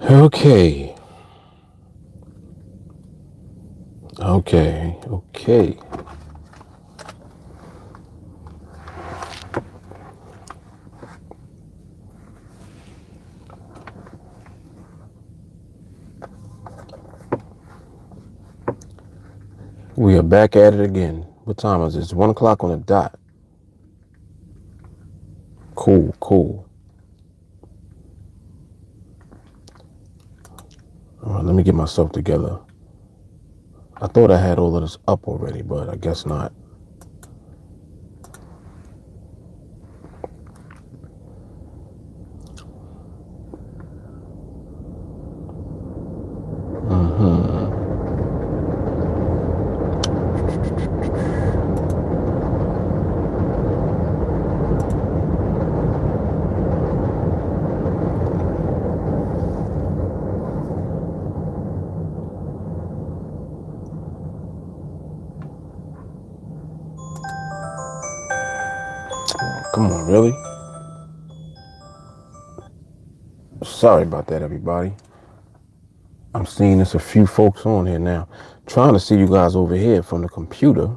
Okay. Okay. We are back at it again. What time is it? It's 1 o'clock on the dot. Cool. All right, let me get myself together. I thought I had all of this up already, but I guess not. Come on, really? Sorry about that, everybody. I'm seeing there's a few folks on here now. Trying to see you guys over here from the computer.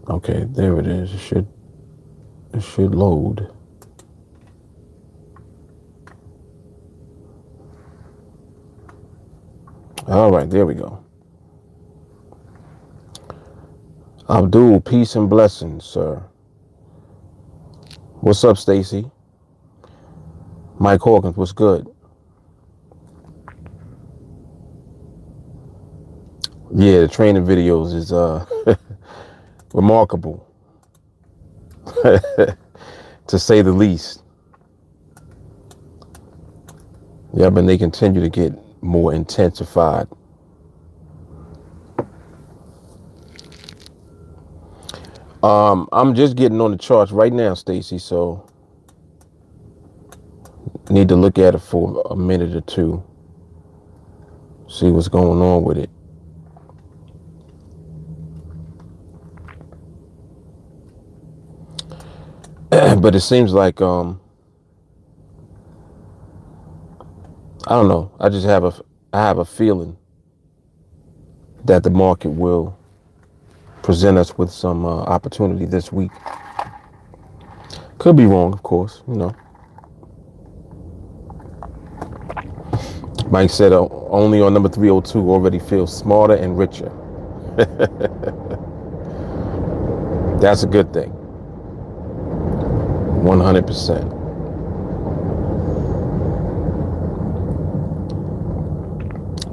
Okay, there it is. It should load. All right, there we go. Abdul, peace and blessings, sir. What's up, Stacy? Mike Hawkins, what's good? Yeah, the training videos is remarkable, to say the least. Yeah, but they continue to get more intensified. I'm just getting on the charts right now, Stacy, so need to look at it for a minute or two, see what's going on with it. But it seems like I don't know. I have a feeling that the market will present us with some opportunity this week. Could be wrong, of course. Mike said only on number 302 already feels smarter and richer. That's a good thing. 100%.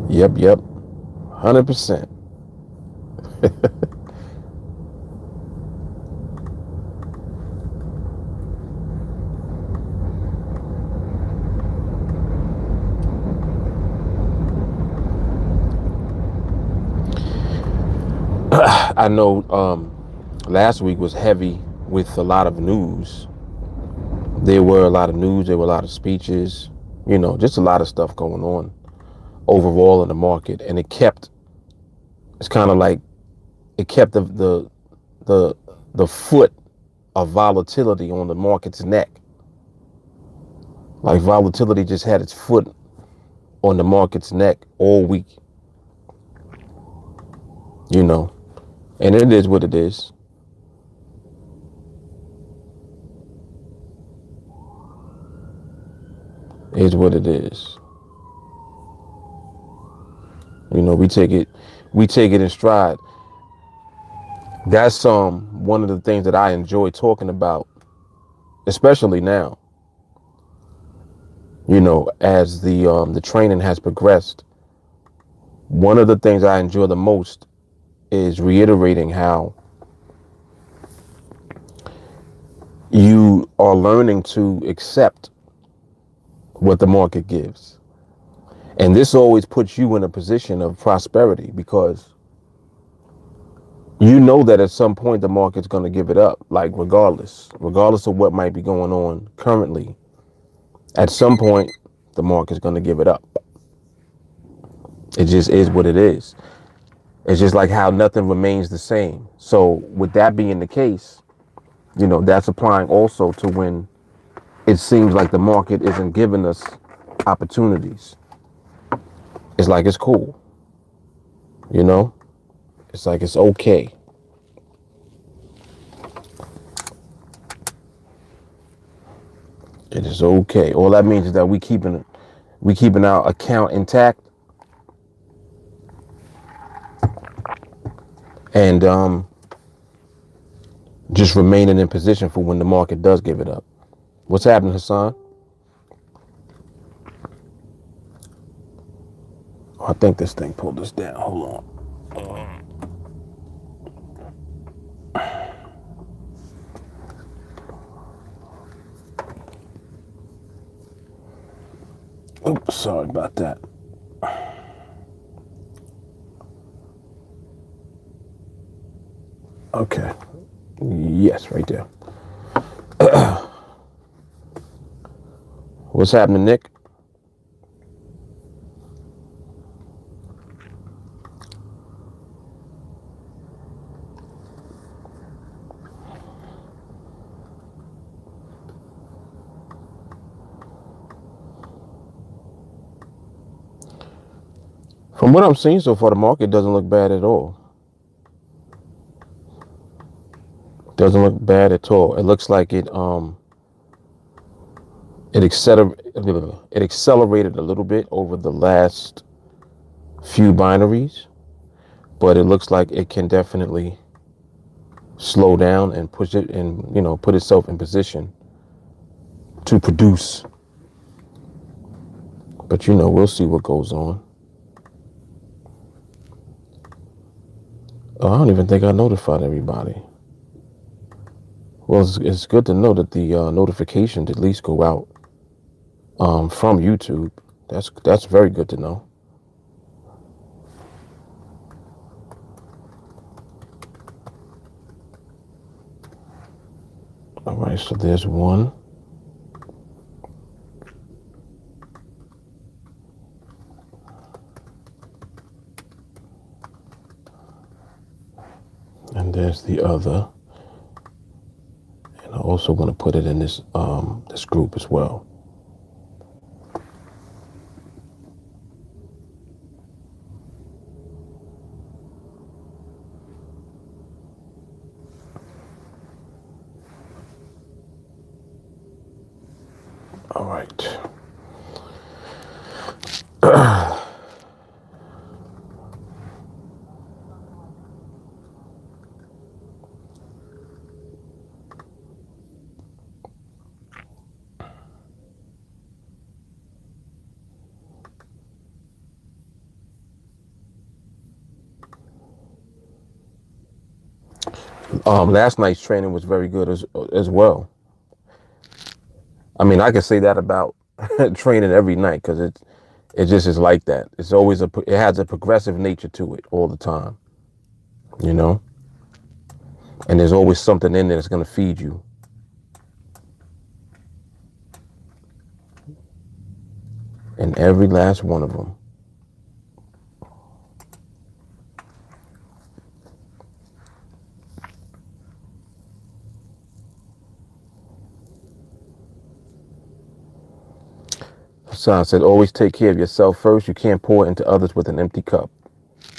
Yep. 100%. I know last week was heavy with a lot of news. There were a lot of news, there were a lot of speeches, just a lot of stuff going on overall in the market. And it's kind of like it kept the foot of volatility on the market's neck. Like volatility just had its foot on the market's neck all week. And it is what it is. It is what it is. We take it in stride. That's one of the things that I enjoy talking about, especially now. As the training has progressed, one of the things I enjoy the most is reiterating how you are learning to accept what the market gives. And this always puts you in a position of prosperity, because you know that at some point the market's going to give it up, like regardless of what might be going on currently. At some point, the market's going to give it up. It just is what it is. It's just like how nothing remains the same. So with that being the case, that's applying also to when it seems like the market isn't giving us opportunities. It's like it's cool, you know? It's like it's okay. It is okay. All that means is that we keeping our account intact, and just remaining in position for when the market does give it up. What's happening, Hassan? Oh, I think this thing pulled us down. Hold on. Oops, sorry about that. Okay. Yes, right there. What's happening, Nick? From what I'm seeing so far, the market doesn't look bad at all. Doesn't look bad at all. It looks like it accelerated a little bit over the last few binaries, but it looks like it can definitely slow down and push it and put itself in position to produce. But we'll see what goes on. Oh, I don't even think I notified everybody. Well, it's good to know that the notifications at least go out from YouTube. That's very good to know. All right, so there's one. And there's the other. And I also want to put it in this group as well. All right. Last night's training was very good as well. I mean, I could say that about training every night because it just is like that. It's always it has a progressive nature to it all the time, and there's always something in there that's going to feed you. In every last one of them. Hassan said, always take care of yourself first. You can't pour into others with an empty cup.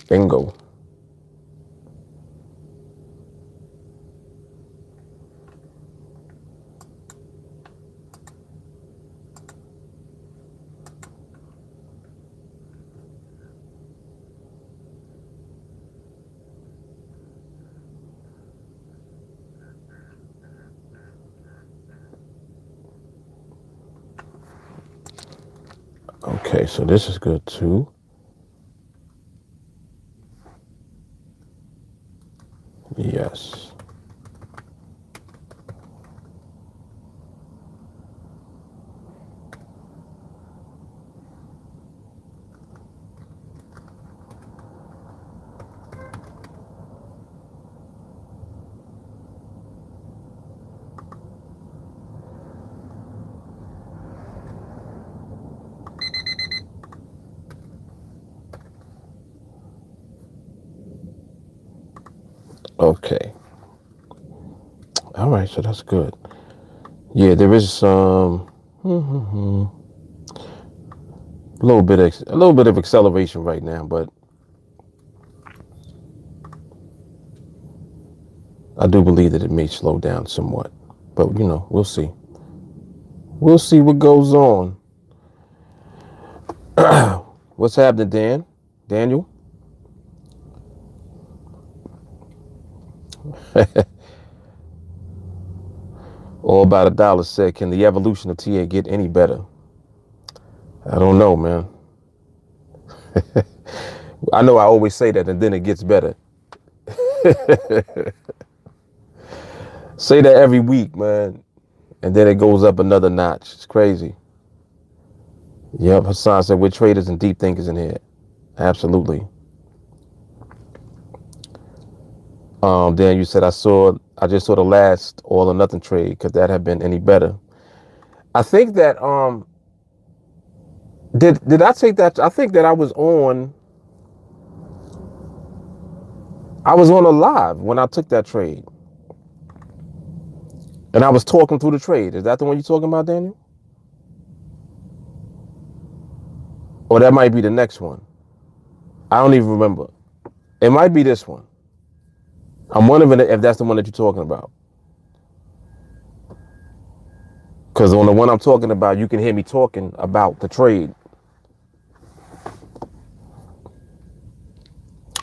Bingo. Okay, so this is good too. Yes. Okay. All right, so that's good. Yeah, there is some a little bit of acceleration right now, but I do believe that it may slow down somewhat. But we'll see. We'll see what goes on. What's happening, Daniel? All about $1 said, can the evolution of TA get any better? I don't know, man. I know I always say that, and then it gets better. Say that every week, man, and then it goes up another notch. It's crazy. Yep, Hassan said we're traders and deep thinkers in here. Absolutely. Dan, you said I just saw the last all or nothing trade. Could that have been any better? I think that did I take that? I think that I was on a live when I took that trade, and I was talking through the trade. Is that the one you're talking about, Daniel? Or that might be the next one. I don't even remember. It might be this one. I'm wondering if that's the one that you're talking about. Because on the one I'm talking about, you can hear me talking about the trade.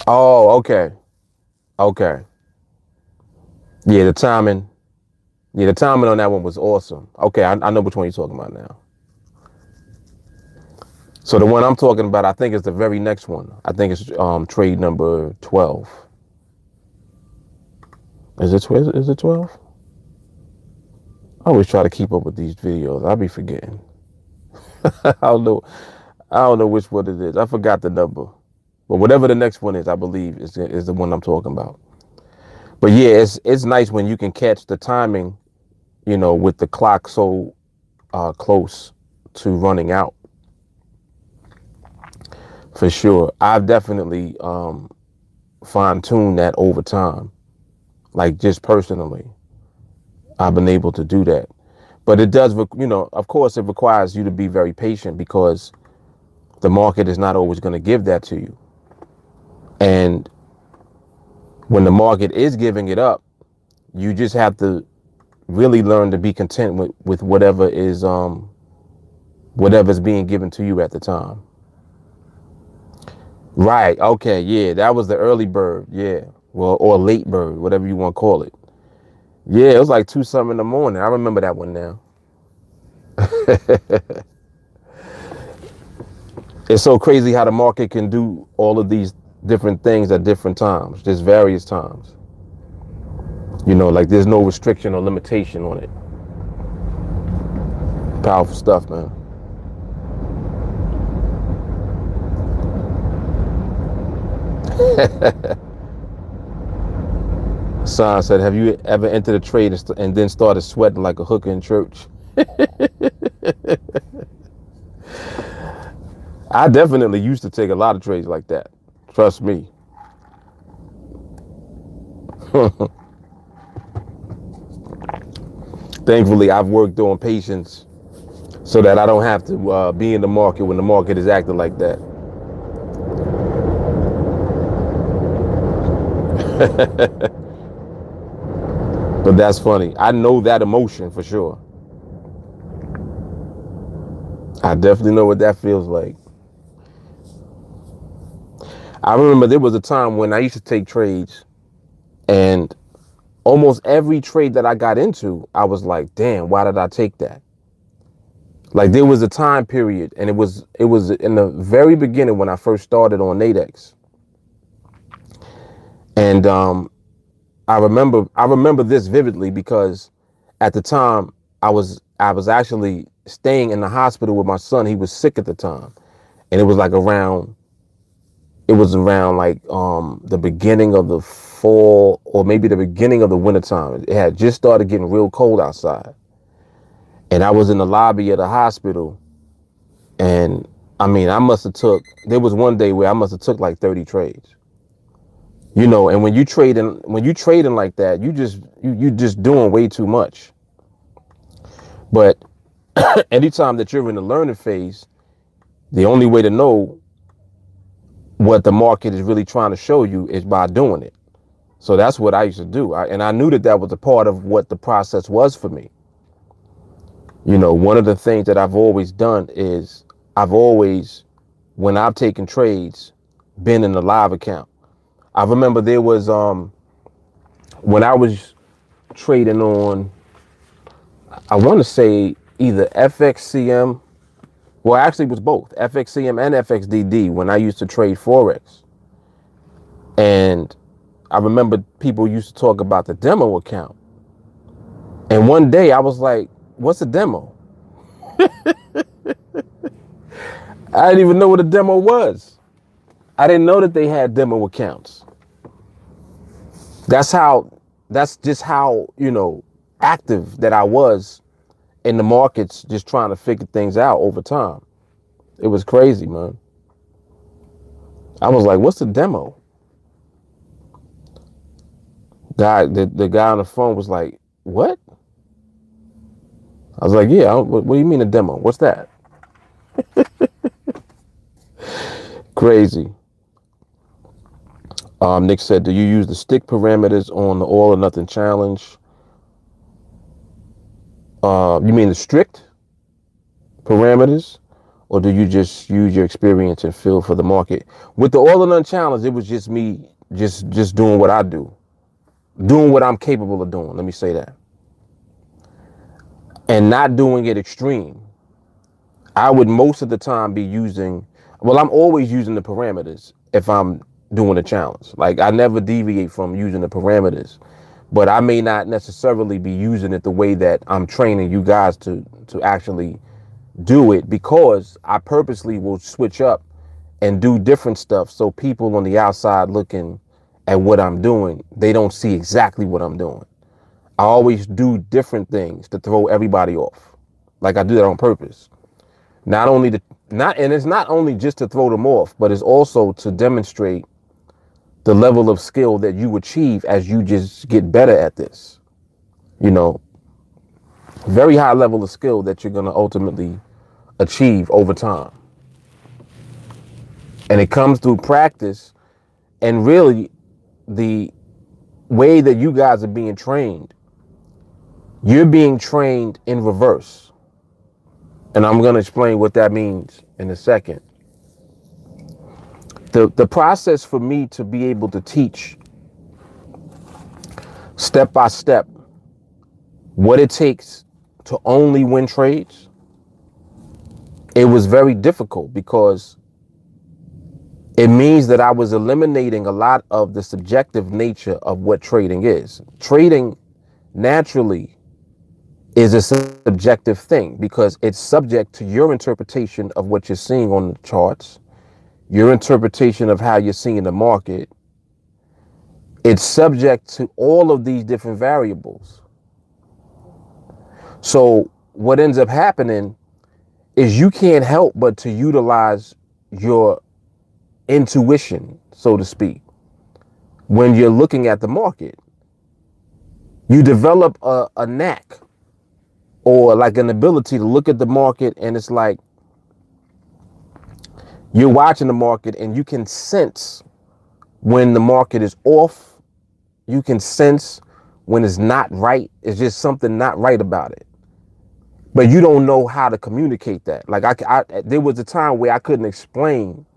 Oh, okay. Okay. Yeah, the timing. Yeah, the timing on that one was awesome. Okay, I know which one you're talking about now. So the one I'm talking about, I think is the very next one. I think it's trade number 12. Is it 12? Is it 12? I always try to keep up with these videos. I'll be forgetting. I don't know. I don't know which one it is. I forgot the number. But whatever the next one is, I believe is the one I'm talking about. But yeah, it's nice when you can catch the timing, with the clock so close to running out. For sure. I've definitely fine-tuned that over time. Like just personally, I've been able to do that. But it does, of course, it requires you to be very patient because the market is not always going to give that to you. And when the market is giving it up, you just have to really learn to be content with whatever's being given to you at the time. Right. Okay. Yeah. That was the early bird. Yeah. Well, or late bird, whatever you want to call it. Yeah. It was like 2 something in the morning. I remember that one now. It's so crazy how the market can do all of these different things at different times, just various times. Like there's no restriction or limitation on it. Powerful stuff, man. Hassan said, have you ever entered a trade and then started sweating like a hooker in church? I definitely used to take a lot of trades like that. Trust me. Thankfully, I've worked on patience so that I don't have to be in the market when the market is acting like that. But that's funny. I know that emotion for sure. I definitely know what that feels like. I remember there was a time when I used to take trades, and almost every trade that I got into, I was like, damn, why did I take that? Like there was a time period, and it was in the very beginning when I first started on NADEX. And I remember this vividly because at the time I was actually staying in the hospital with my son. He was sick at the time, and it was around like the beginning of the fall or maybe the beginning of the winter time. It had just started getting real cold outside, and I was in the lobby of the hospital, and I mean there was one day where I must have took like 30 trades. And when you trading like that, you just doing way too much. But anytime that you're in the learning phase, the only way to know what the market is really trying to show you is by doing it. So that's what I used to do. And I knew that that was a part of what the process was for me. You know, one of the things that I've always done is I've always, when I've taken trades, been in a live account. I remember there was, when I was trading on, I want to say either FXCM, well, actually it was both FXCM and FXDD when I used to trade Forex. And I remember people used to talk about the demo account. And one day I was like, what's a demo? I didn't even know what a demo was. I didn't know that they had demo accounts. That's just how, you know, active that I was in the markets, just trying to figure things out over time. It was crazy, man. I was like, what's a demo? The guy on the phone was like, what? I was like, yeah, what do you mean a demo? What's that? Crazy. Nick said, do you use the stick parameters on the all or nothing challenge? You mean the strict parameters? Or do you just use your experience and feel for the market? With the all or none challenge, it was just me just doing what I do. Doing what I'm capable of doing. Let me say that. And not doing it extreme. I would most of the time be using, well, I'm always using the parameters if I'm doing a challenge. Like I never deviate from using the parameters, but I may not necessarily be using it the way that I'm training you guys to actually do it, because I purposely will switch up and do different stuff. So people on the outside looking at what I'm doing, they don't see exactly what I'm doing. I always do different things to throw everybody off. Like I do that on purpose. And it's not only just to throw them off, but it's also to demonstrate the level of skill that you achieve as you just get better at this. You know, very high level of skill that you're going to ultimately achieve over time. And it comes through practice, and really the way that you guys are being trained, you're being trained in reverse. And I'm going to explain what that means in a second. The process for me to be able to teach step by step what it takes to only win trades, it was very difficult, because it means that I was eliminating a lot of the subjective nature of what trading is. Trading naturally is a subjective thing, because it's subject to your interpretation of what you're seeing on the charts, your interpretation of how you're seeing the market. It's subject to all of these different variables. So what ends up happening is you can't help but to utilize your intuition, so to speak, when you're looking at the market. You develop a knack, or like an ability to look at the market, and it's like you're watching the market and you can sense when the market is off. You can sense when it's not right. It's just something not right about it. But you don't know how to communicate that. Like there was a time where I couldn't explain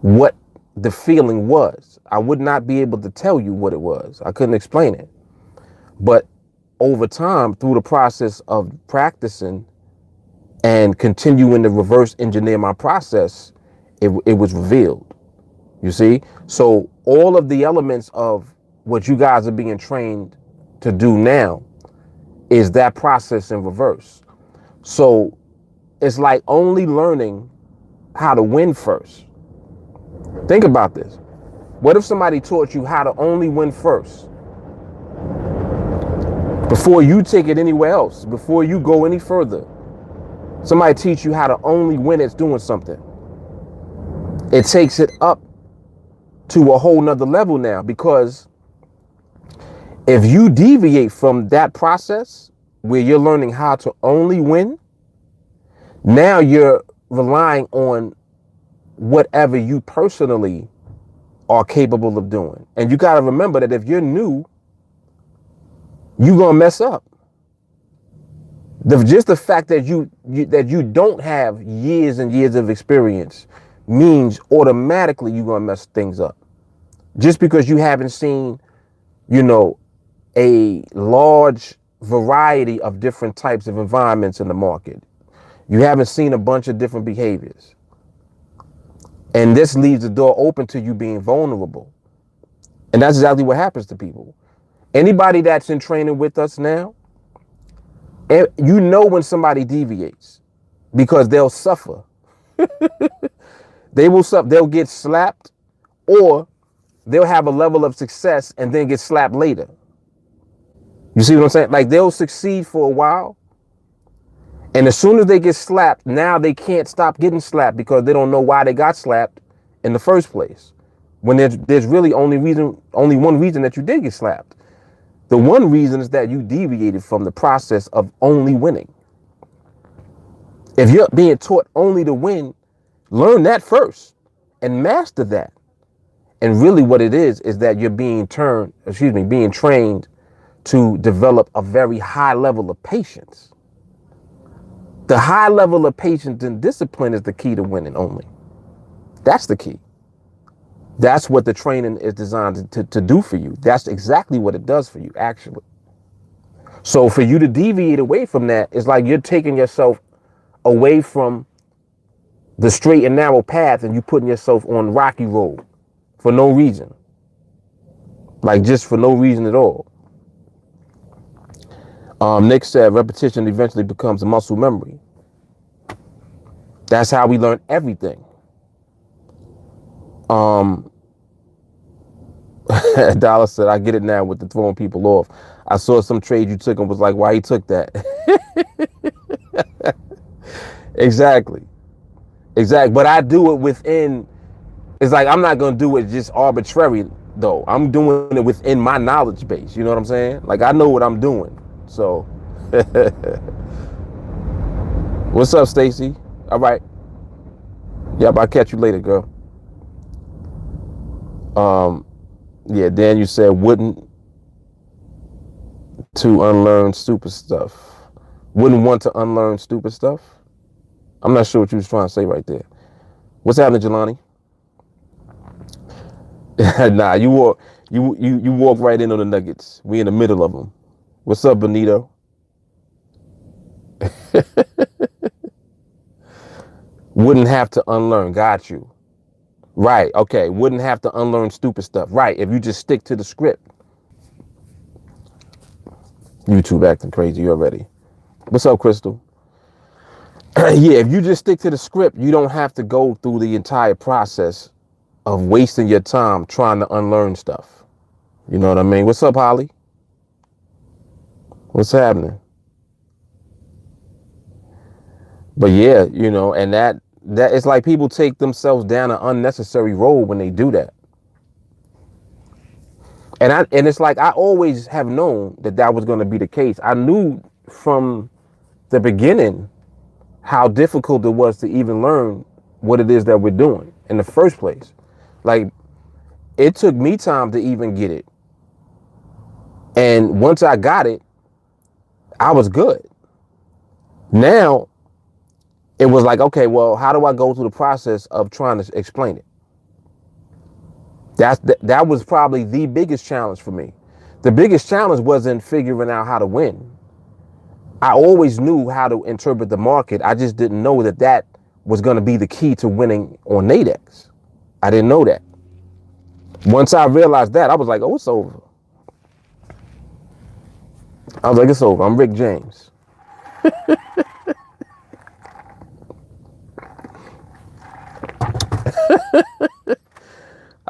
what the feeling was. I would not be able to tell you what it was. I couldn't explain it. But over time, through the process of practicing and continuing to reverse engineer my process, it was revealed. You see? So all of the elements of what you guys are being trained to do now is that process in reverse. So it's like only learning how to win first. Think about this. What if somebody taught you how to only win first? Before you take it anywhere else, before you go any further, somebody teach you how to only win at doing something. It takes it up to a whole nother level now, because if you deviate from that process, where you're learning how to only win, now you're relying on whatever you personally are capable of doing. And you got to remember that if you're new, you're going to mess up. Just the fact that you don't have years and years of experience means automatically you're going to mess things up. Just because you haven't seen, a large variety of different types of environments in the market. You haven't seen a bunch of different behaviors. And this leaves the door open to you being vulnerable. And that's exactly what happens to people. Anybody that's in training with us now, you know when somebody deviates because they'll suffer. They will suffer. They'll get slapped, or they'll have a level of success and then get slapped later. You see what I'm saying? Like, they'll succeed for a while, and as soon as they get slapped, now they can't stop getting slapped because they don't know why they got slapped in the first place. When there's really only one reason that you did get slapped. The one reason is that you deviated from the process of only winning. If you're being taught only to win, learn that first and master that. And really what it is that you're being trained to develop a very high level of patience. The high level of patience and discipline is the key to winning only. That's the key. That's what the training is designed to do for you. That's exactly what it does for you, actually. So for you to deviate away from that, it's like you're taking yourself away from the straight and narrow path and you putting yourself on rocky road for no reason. Like, just for no reason at all. Nick said repetition eventually becomes a muscle memory. That's how we learn everything. Dollar said, I get it now with the throwing people off. I saw some trade you took and was like, why he took that? Exactly. But I do it within, it's like, I'm not going to do it just arbitrary though. I'm doing it within my knowledge base. You know what I'm saying? Like, I know what I'm doing. So, what's up, Stacy? All right. Yep, I'll catch you later, girl. Yeah, Dan, you said wouldn't to unlearn stupid stuff. Wouldn't want to unlearn stupid stuff. I'm not sure what you was trying to say right there. What's happening, Jelani? Nah, you walk right in on the nuggets. We in the middle of them. What's up, Benito? Wouldn't have to unlearn. Got you. Right. Okay. Wouldn't have to unlearn stupid stuff. Right. If you just stick to the script. YouTube acting crazy already. What's up, Crystal? Yeah. If you just stick to the script, you don't have to go through the entire process of wasting your time trying to unlearn stuff. You know what I mean? What's up, Holly? What's happening? But yeah, and that it's like people take themselves down an unnecessary road when they do that. And it's like I always have known that was going to be the case. I knew from the beginning how difficult it was to even learn what it is that we're doing in the first place. Like, it took me time to even get it. And once I got it, I was good. Now, it was like, okay, well, how do I go through the process of trying to explain it? That was probably the biggest challenge for me. The biggest challenge wasn't figuring out how to win. I always knew how to interpret the market. I just didn't know that was going to be the key to winning on NADEX. I didn't know that. Once I realized that, I was like, oh, it's over. I was like, it's over. I'm Rick James.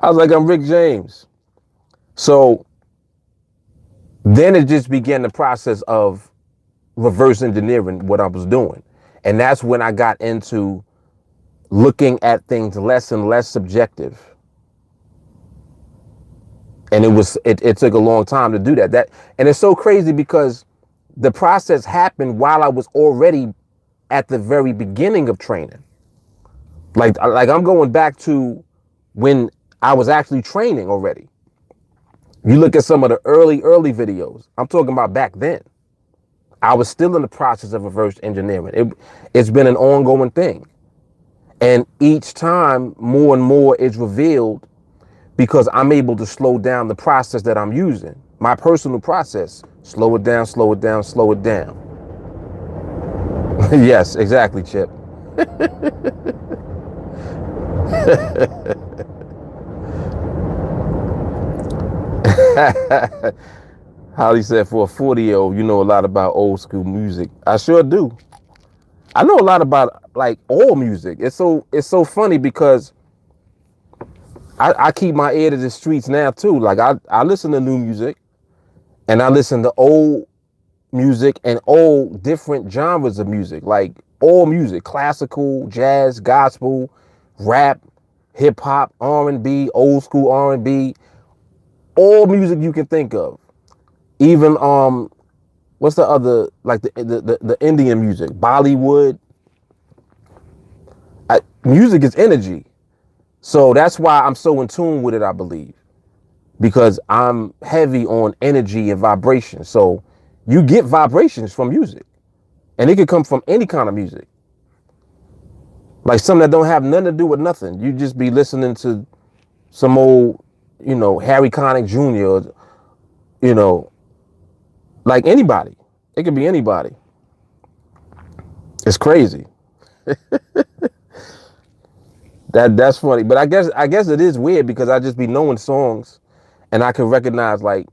I was like, I'm Rick James. So then it just began the process of reverse engineering what I was doing. And that's when I got into looking at things less and less subjective. And it took a long time to do that. And it's so crazy because the process happened while I was already at the very beginning of training. Like I'm going back to when I was actually training already. You look at some of the early videos. I'm talking about back then. I was still in the process of reverse engineering. It's been an ongoing thing. And each time more and more is revealed because I'm able to slow down the process that I'm using. My personal process. Slow it down, slow it down, slow it down. Yes, exactly, Chip. Holly said, for a 40-year-old, you know a lot about old school music. I sure do. I know a lot about like all music. It's so funny because I keep my ear to the streets now too. Like I listen to new music and I listen to old music and all different genres of music, like all music, classical, jazz, gospel, rap, hip hop, R&B, old school R&B, all music you can think of. Even what's the other, like the Indian music, Bollywood. Music is energy. So that's why I'm so in tune with it, I believe, because I'm heavy on energy and vibration. So you get vibrations from music, and it could come from any kind of music. Like something that don't have nothing to do with nothing. You just be listening to some old, Harry Connick Jr., you know, like anybody. It could be anybody. It's crazy. That's funny. But I guess it is weird because I just be knowing songs and I can recognize like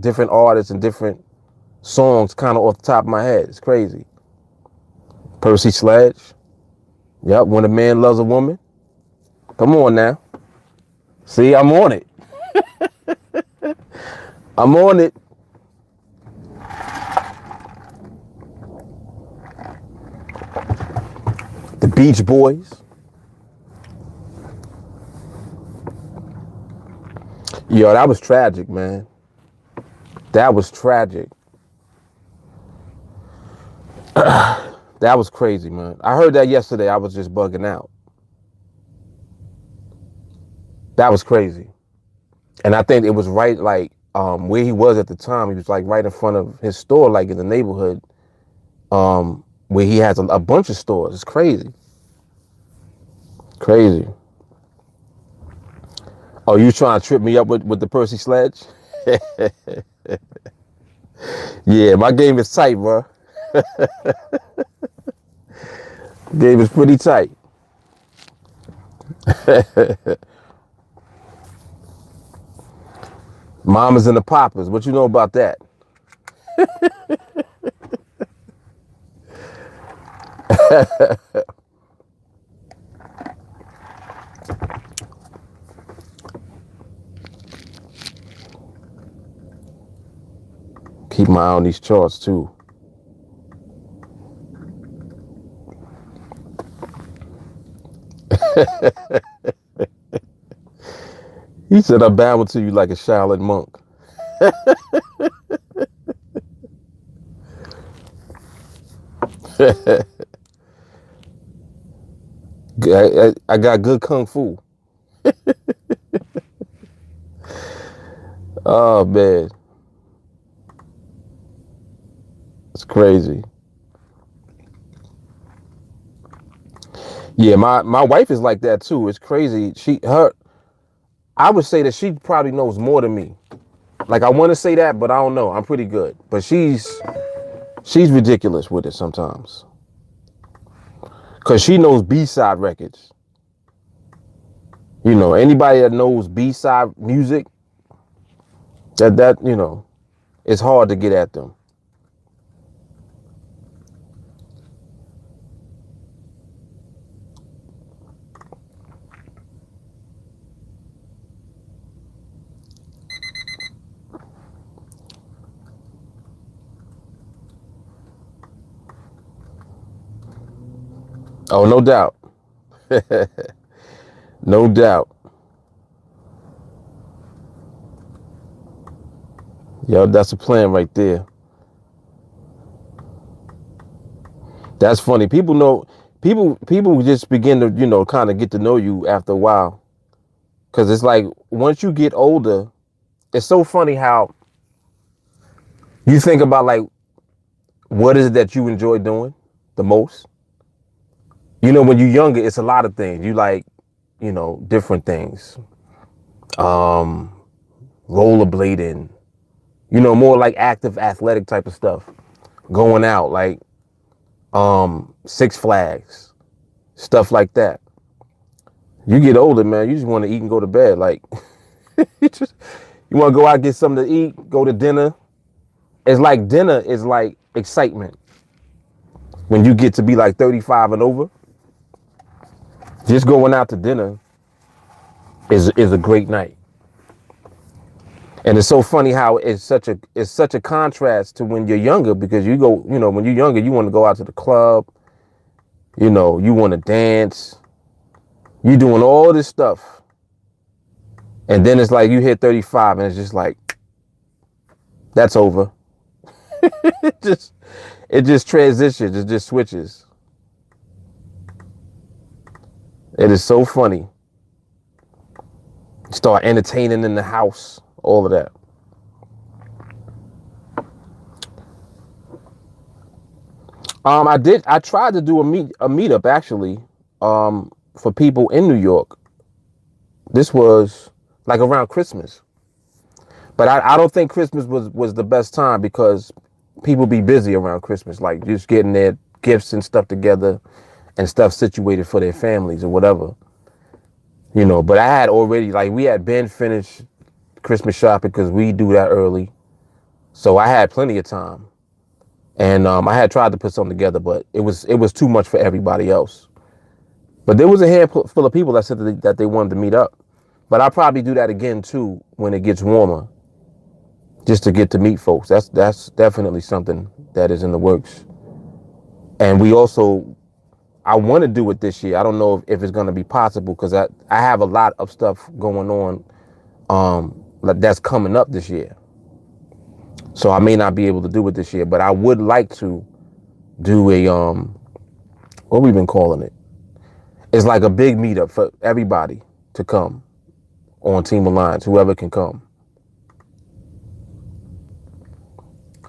different artists and different songs kind of off the top of my head. It's crazy. Percy Sledge. Yep, When a Man Loves a Woman. Come on now. See, I'm on it. I'm on it. The Beach Boys. Yo, that was tragic, man. That was tragic. That was crazy, man. I heard that yesterday. I was just bugging out. That was crazy. And I think it was right, like, where he was at the time. He was like right in front of his store, like in the neighborhood, where he has a bunch of stores. It's crazy. Crazy. Oh, you trying to trip me up with the Percy Sledge? Yeah, my game is tight, bro. Game is pretty tight. Mamas and the Papas. What you know about that? Keep my eye on these charts too. He said I bow to you like a Shaolin monk. I got good kung fu. Oh man, it's crazy. Yeah, my wife is like that too. It's crazy. I would say that she probably knows more than me. Like I want to say that, but I don't know. I'm pretty good, but she's ridiculous with it sometimes. Cause she knows B-side records. Anybody that knows B-side music, that it's hard to get at them. Oh, no doubt. No doubt. Yo, that's a plan right there. That's funny. People just begin to, kind of get to know you after a while. Cause it's like once you get older, it's so funny how you think about like what is it that you enjoy doing the most? When you're younger, it's a lot of things. You like, different things. Um, Rollerblading, more like active athletic type of stuff. Going out, like Six Flags, stuff like that. You get older, man, you just want to eat and go to bed. Like you want to go out, get something to eat, go to dinner. It's like dinner is like excitement. When you get to be like 35 and over, just going out to dinner is a great night. And it's so funny how it's such a contrast to when you're younger, because you go, when you're younger, you want to go out to the club, you want to dance, you doing all this stuff. And then it's like you hit 35 and it's just like, that's over. it just transitions, it just switches. It is so funny. Start entertaining in the house, all of that. I tried to do a meetup actually, for people in New York. This was like around Christmas. But I don't think Christmas was the best time, because people be busy around Christmas, like just getting their gifts and stuff together and stuff situated for their families or whatever. But I had already, like, we had been finished Christmas shopping because we do that early. So I had plenty of time. And I had tried to put something together, but it was too much for everybody else. But there was a handful of people that said that they wanted to meet up. But I'll probably do that again too when it gets warmer, just to get to meet folks. That's definitely something that is in the works. And I want to do it this year. I don't know if it's going to be possible, because I have a lot of stuff going on that's coming up this year. So I may not be able to do it this year, but I would like to do a what we've been calling it. It's like a big meetup for everybody to come on Team Alliance, whoever can come.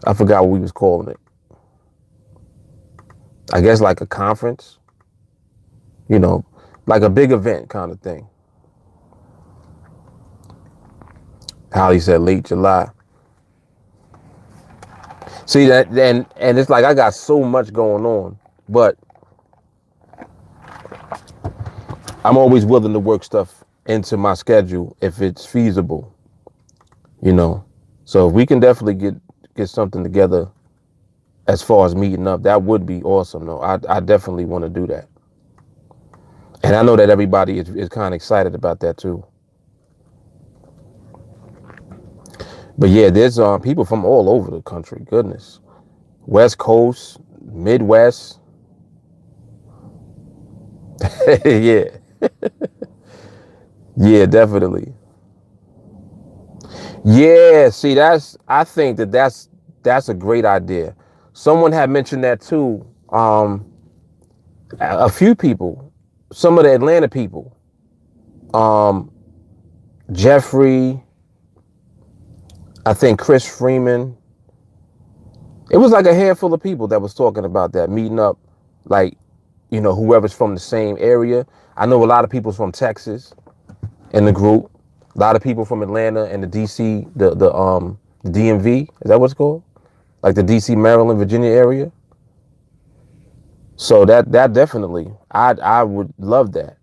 I forgot what we was calling it. I guess like a conference, like a big event kind of thing. Holly said late July. See that, and it's like I got so much going on, but I'm always willing to work stuff into my schedule if it's feasible, So if we can definitely get something together as far as meeting up, that would be awesome, though. I definitely want to do that. And I know that everybody is kind of excited about that too. But yeah, there's people from all over the country. Goodness. West Coast, Midwest. Yeah. Yeah, definitely. Yeah, see, I think that's a great idea. Someone had mentioned that too. A few people, some of the Atlanta people. Jeffrey, I think Chris Freeman. It was like a handful of people that was talking about that, meeting up, like, whoever's from the same area. I know a lot of people from Texas in the group. A lot of people from Atlanta and the DC, the DMV. Is that what it's called? Like the DC, Maryland, Virginia area. So that definitely, I would love that.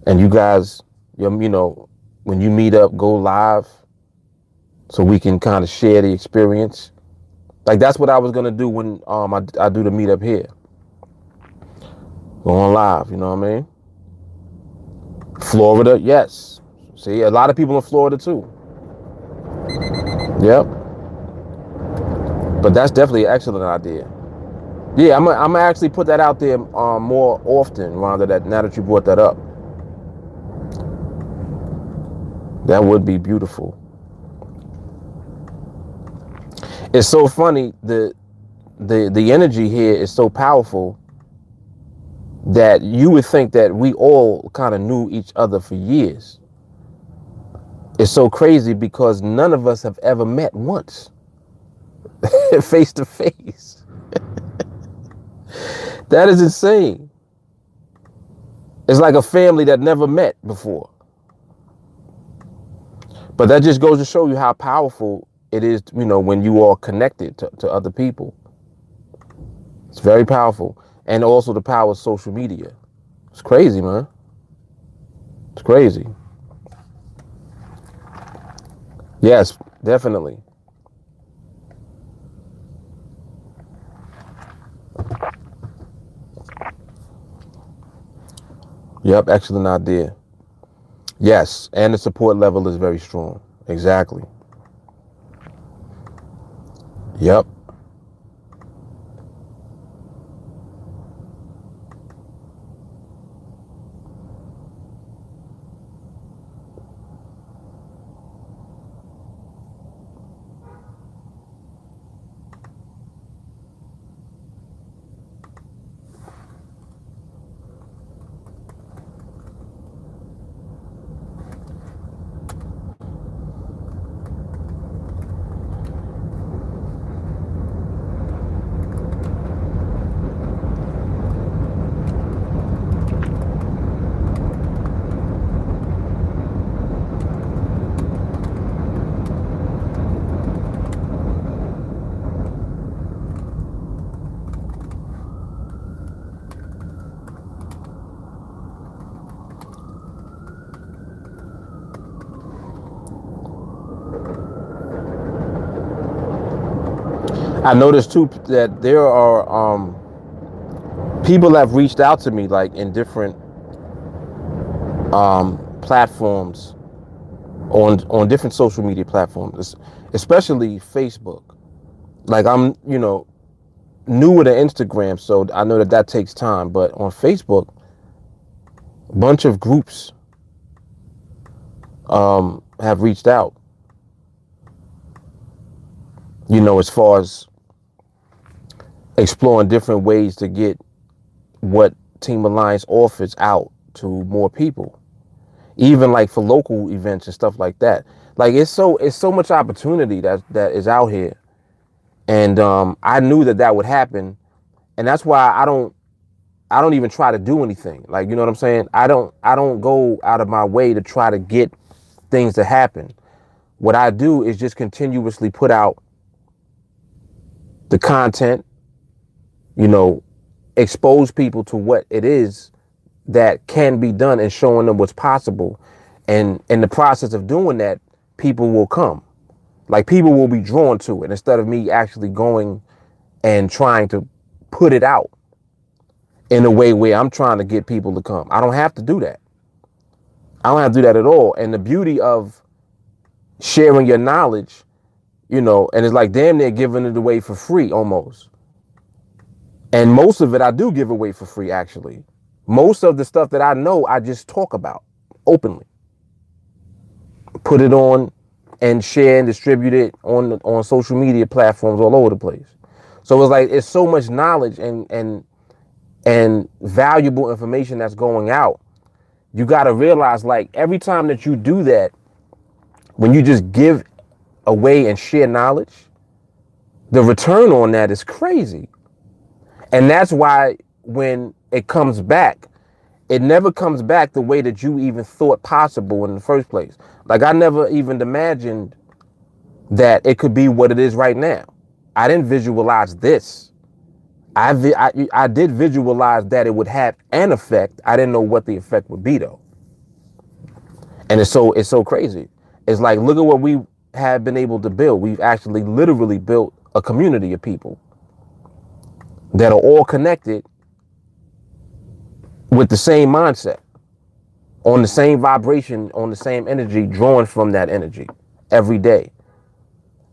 And you guys, when you meet up, go live, so we can kind of share the experience. Like that's what I was gonna do when I do the meetup here. Go on live, you know what I mean? Florida, yes. See, a lot of people in Florida too. Yep. But that's definitely an excellent idea. Yeah, I'm gonna actually put that out there more often, Rhonda, now that you brought that up. That would be beautiful. It's so funny, the energy here is so powerful that you would think that we all kind of knew each other for years. It's so crazy because none of us have ever met once, face to face. That is insane. It's like a family that never met before. But that just goes to show you how powerful it is, when you are connected to other people. It's very powerful. And also the power of social media. It's crazy, man. It's crazy. Yes, definitely. Yep, excellent idea. Yes, and the support level is very strong. Exactly. Yep. I noticed too that there are people have reached out to me like in different platforms on different social media platforms, especially Facebook. Like I'm, newer to Instagram, so I know that takes time. But on Facebook, a bunch of groups have reached out. As far as exploring different ways to get what Team Alliance offers out to more people, even like for local events and stuff like that. Like it's so much opportunity that is out here, and I knew that would happen, and that's why I don't even try to do anything. Like, you know what I'm saying? I don't go out of my way to try to get things to happen. What I do is just continuously put out the content, expose people to what it is that can be done and showing them what's possible. And in the process of doing that, people will come. Like people will be drawn to it instead of me actually going and trying to put it out in a way where I'm trying to get people to come. I don't have to do that. I don't have to do that at all. And the beauty of sharing your knowledge, and it's like damn near giving it away for free almost. And most of it I do give away for free, actually. Most of the stuff that I know, I just talk about openly. Put it on and share and distribute it on social media platforms all over the place. So it's like it's so much knowledge and valuable information that's going out. You got to realize, like, every time that you do that, when you just give away and share knowledge, the return on that is crazy. And that's why when it comes back, it never comes back the way that you even thought possible in the first place. Like I never even imagined that it could be what it is right now. I didn't visualize this. I did visualize that it would have an effect. I didn't know what the effect would be though. And it's so crazy. It's like, look at what we have been able to build. We've actually literally built a community of people that are all connected with the same mindset, on the same vibration, on the same energy, drawing from that energy every day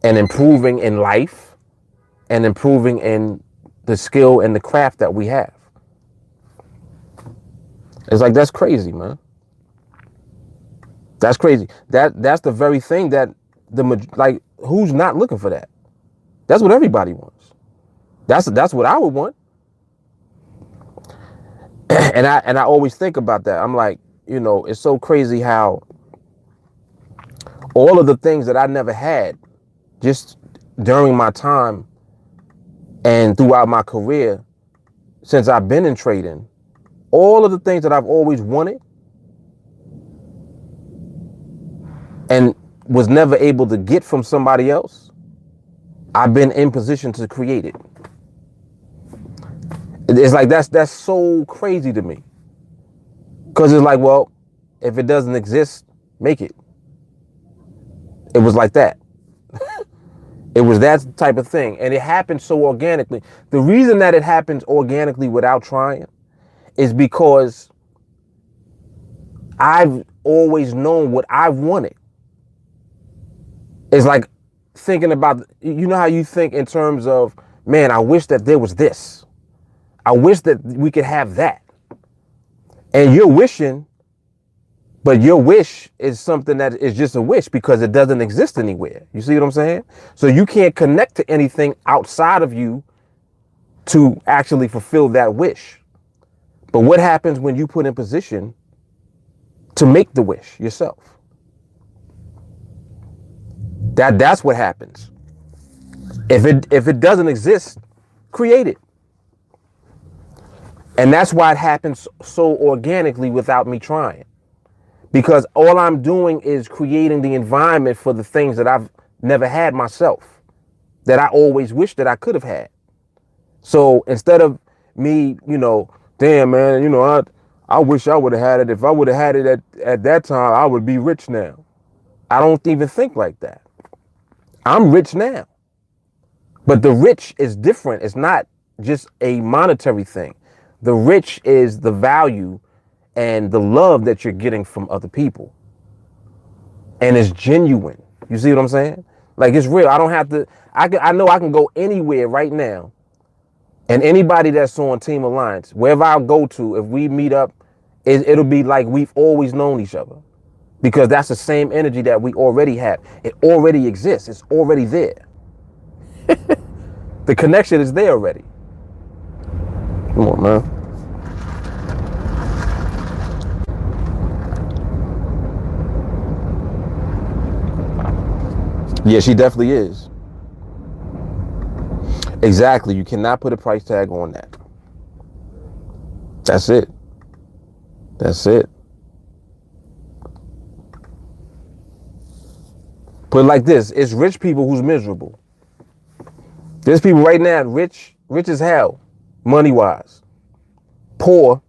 and improving in life and improving in the skill and the craft that we have. It's like, that's crazy, man. That's crazy. That's the very thing that who's not looking for that? That's what everybody wants. That's what I would want. And I always think about that. I'm like, it's so crazy how all of the things that I never had just during my time and throughout my career since I've been in trading, all of the things that I've always wanted and was never able to get from somebody else, I've been in position to create it. It's like that's so crazy to me. Because it's like, well, if it doesn't exist, make it. It was like that. It was that type of thing. And it happened so organically. The reason that it happens organically without trying is because I've always known what I wanted. It's like thinking about, how you think in terms of, man, I wish that there was this. I wish that we could have that. And you're wishing, but your wish is something that is just a wish because it doesn't exist anywhere. You see what I'm saying? So you can't connect to anything outside of you to actually fulfill that wish. But what happens when you put in position to make the wish yourself? That's what happens. If it doesn't exist, create it. And that's why it happens so organically without me trying. Because all I'm doing is creating the environment for the things that I've never had myself, that I always wished that I could have had. So instead of me, damn, man, I wish I would have had it. If I would have had it at that time, I would be rich now. I don't even think like that. I'm rich now. But the rich is different. It's not just a monetary thing. The rich is the value and the love that you're getting from other people. And it's genuine. You see what I'm saying? Like, it's real. I don't have to, I know I can go anywhere right now. And anybody that's on Team Alliance, wherever I go to, if we meet up, it'll be like we've always known each other. Because that's the same energy that we already have. It already exists. It's already there. The connection is there already. Come on, man. Yeah, she definitely is. Exactly. You cannot put a price tag on that. That's it. That's it. Put it like this. It's rich people who's miserable. There's people right now rich as hell, money-wise. Poor,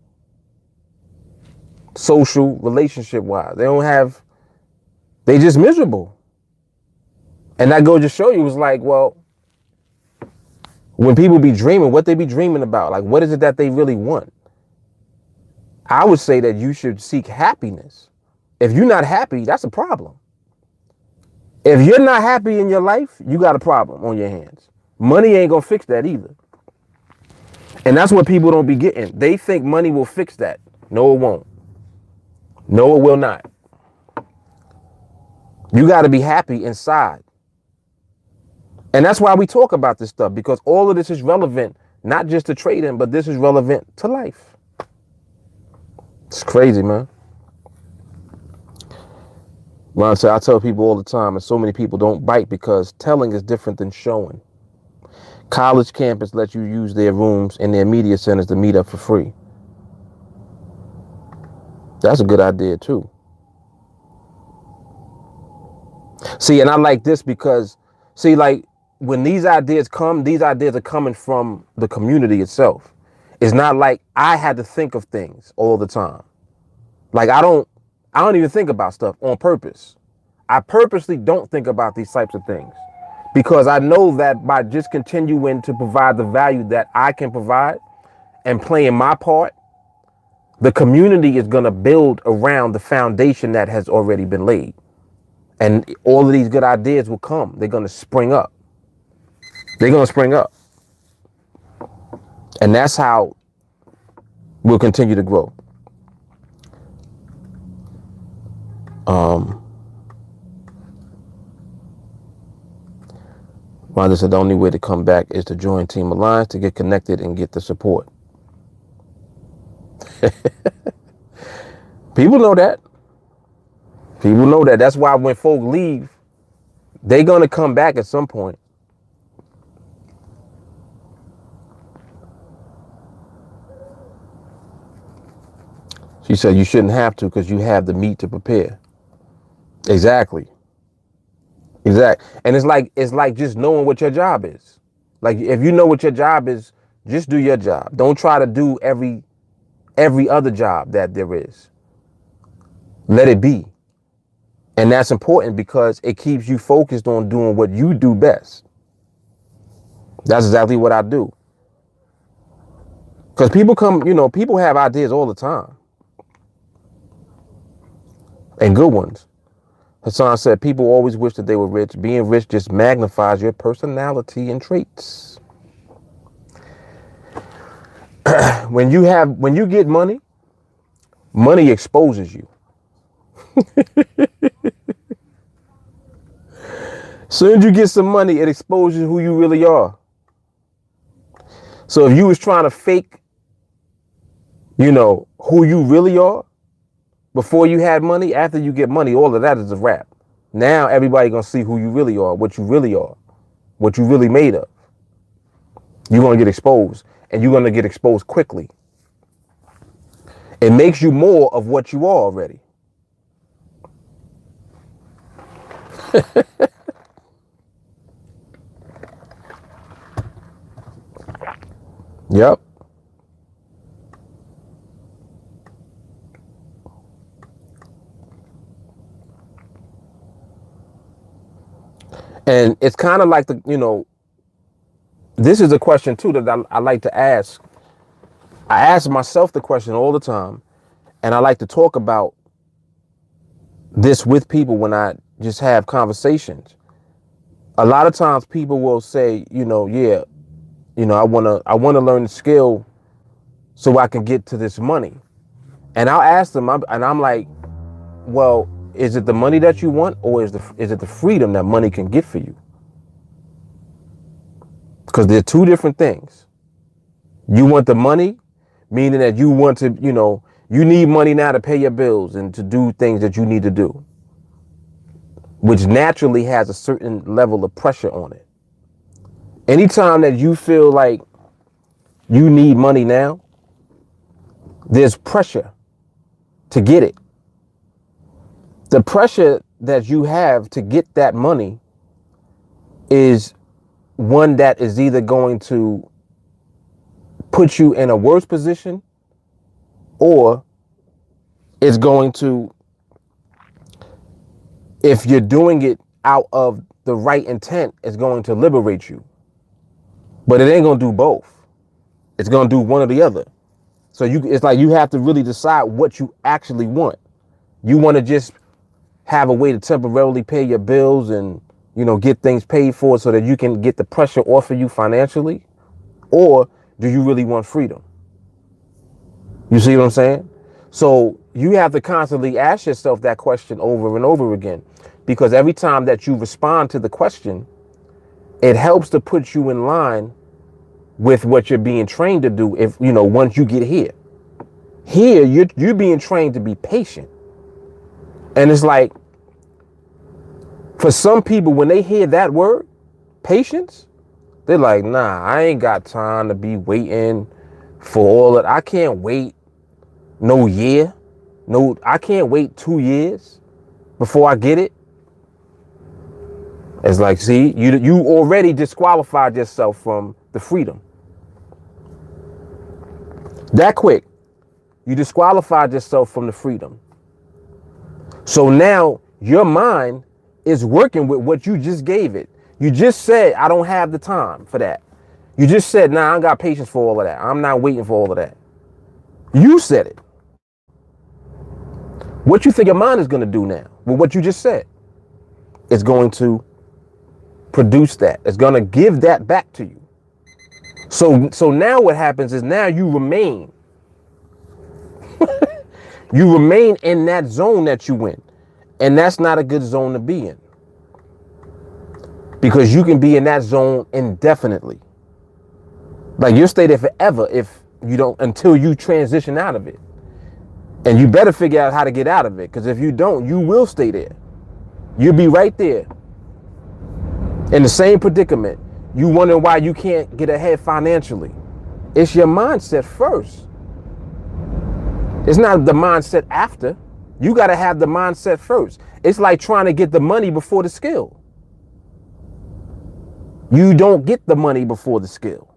social, relationship-wise. They just miserable. And that goes to show you, it's like, well, when people be dreaming, what they be dreaming about? Like, what is it that they really want? I would say that you should seek happiness. If you're not happy, that's a problem. If you're not happy in your life, you got a problem on your hands. Money ain't gonna fix that either. And that's what people don't be getting. They think money will fix that. No, it won't. No, it will not. You got to be happy inside. And that's why we talk about this stuff, because all of this is relevant, not just to trading, but this is relevant to life. It's crazy, man. Well, I tell people all the time, and so many people don't bite because telling is different than showing. College campus lets you use their rooms and their media centers to meet up for free. That's a good idea too. See, and I like this because, like when these ideas are coming from the community itself. It's not like I had to think of things all the time. Like I don't even think about stuff on purpose. I purposely don't think about these types of things because I know that by just continuing to provide the value that I can provide and playing my part, the community is going to build around the foundation that has already been laid. And all of these good ideas will come. They're going to spring up. They're going to spring up. And that's how we'll continue to grow. Wanda said the only way to come back is to join Team Alliance to get connected and get the support. People know that. People know that. That's why when folk leave, they're going to come back at some point. She said you shouldn't have to because you have the meat to prepare. Exactly. Exactly. And it's like just knowing what your job is. Like if you know what your job is, just do your job. Don't try to do every other job that there is. Let it be. And that's important because it keeps you focused on doing what you do best. That's exactly what I do. Because people come, people have ideas all the time. And good ones. Hassan said, people always wish that they were rich. Being rich just magnifies your personality and traits. When you get money, money exposes you. Soon as you get some money, it exposes who you really are. So if you was trying to fake, who you really are before you had money, after you get money, all of that is a wrap. Now everybody gonna see who you really are, what you really are, what you really made of. You're gonna get exposed, and you're gonna get exposed quickly. It makes you more of what you are already. Yep. And it's kind of like this is a question too that I like to ask. I ask myself the question all the time, and I like to talk about this with people when I just have conversations. A lot of times people will say, I want to learn the skill so I can get to this money. And I'll ask them, I'm like, well, is it the money that you want, or is it the freedom that money can get for you? Because they're two different things. You want the money, meaning that you want to, you need money now to pay your bills and to do things that you need to do, which naturally has a certain level of pressure on it. Anytime that you feel like you need money now, there's pressure to get it. The pressure that you have to get that money is one that is either going to put you in a worse position, or it's going to, if you're doing it out of the right intent, it's going to liberate you. But it ain't going to do both. It's going to do one or the other. So it's like you have to really decide what you actually want. You want to just have a way to temporarily pay your bills and, get things paid for so that you can get the pressure off of you financially? Or do you really want freedom? You see what I'm saying? So you have to constantly ask yourself that question over and over again, because every time that you respond to the question, it helps to put you in line with what you're being trained to do. If, once you get here, you're being trained to be patient. And it's like, for some people, when they hear that word, patience, they're like, nah, I ain't got time to be waiting for all of it. I can't wait no year. No, I can't wait 2 years before I get it. It's like, see, you already disqualified yourself from the freedom. That quick, you disqualified yourself from the freedom. So now your mind is working with what you just gave it. You just said, I don't have the time for that. You just said, nah, I don't got patience for all of that. I'm not waiting for all of that. You said it. What you think your mind is going to do now with what you just said? It's going to produce that. It's going to give that back to you. So now what happens is now you remain. You remain in that zone that you in. And that's not a good zone to be in. because you can be in that zone indefinitely. Like you'll stay there forever if you don't, until you transition out of it. And you better figure out how to get out of it, because if you don't, you will stay there. You'll be right there in the same predicament. You wonder why you can't get ahead financially. It's your mindset first. It's not the mindset after. You got to have the mindset first. It's like trying to get the money before the skill. You don't get the money before the skill.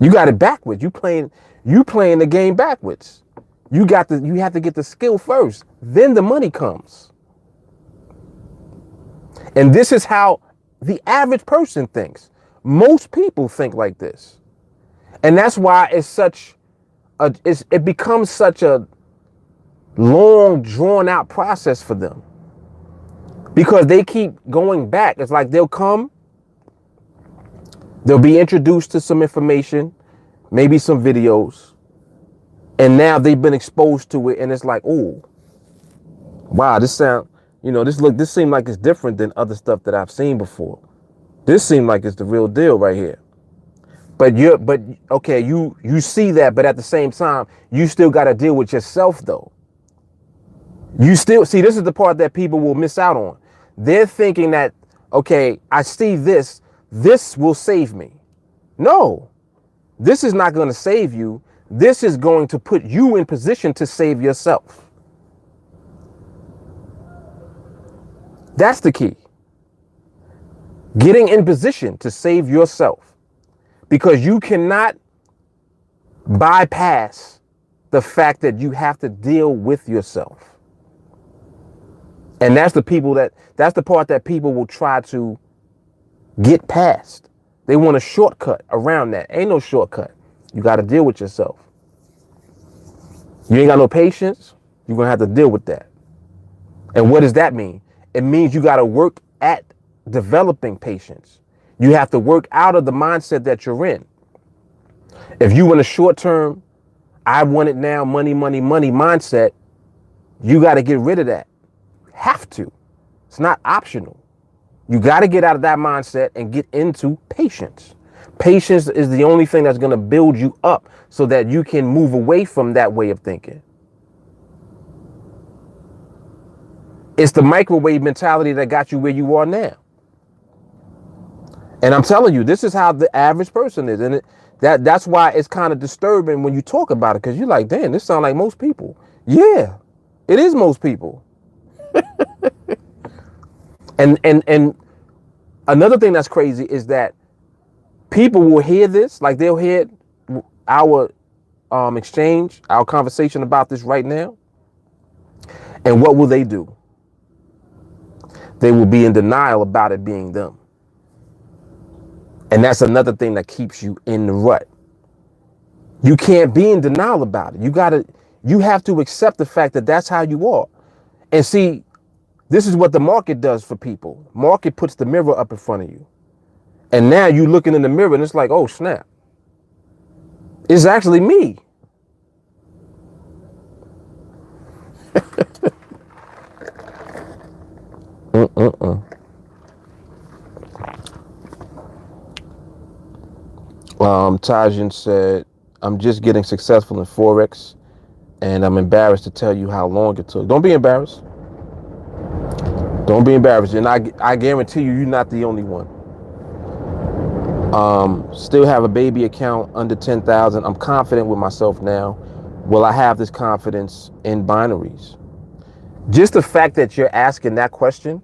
You got it backwards. You playing the game backwards. You have to get the skill first. Then the money comes. And this is how the average person thinks. Most people think like this. And that's why it becomes such a long, drawn out process for them. Because they keep going back. It's like they'll be introduced to some information, maybe some videos, and now they've been exposed to it, and it's like, oh, wow, this seemed like it's different than other stuff that I've seen before. This seemed like it's the real deal right here. But okay, you see that, but at the same time, you still got to deal with yourself though. You still see, this is the part that people will miss out on. They're thinking that, okay, I see this will save me. No, this is not going to save you. This is going to put you in position to save yourself. That's the key. Getting in position to save yourself, because you cannot bypass the fact that you have to deal with yourself. And that's the part that people will try to get past. They want a shortcut around that. Ain't no shortcut. You got to deal with yourself. You ain't got no patience, you're going to have to deal with that. And what does that mean? It means you got to work at developing patience. You have to work out of the mindset that you're in. If you in a short term, I want it now, money, money, money mindset, you got to get rid of that. Have to. It's not optional. You got to get out of that mindset and get into patience. Patience is the only thing that's going to build you up so that you can move away from that way of thinking. It's the microwave mentality that got you where you are now. And I'm telling you, this is how the average person is. And that's why it's kind of disturbing when you talk about it, because you're like, damn, this sounds like most people. Yeah, it is most people. And another thing that's crazy is that people will hear this, like they'll hear our exchange, our conversation about this right now. And what will they do? They will be in denial about it being them. And that's another thing that keeps you in the rut. You can't be in denial about it. You have to accept the fact that that's how you are. And see, this is what the market does for people. Market puts the mirror up in front of you. And now you looking in the mirror and it's like, oh, snap. It's actually me. Tajin said, I'm just getting successful in Forex and I'm embarrassed to tell you how long it took. Don't be embarrassed. Don't be embarrassed. And I guarantee you're not the only one. Still have a baby account under 10,000. I'm confident with myself now. Will I have this confidence in binaries? Just the fact that you're asking that question,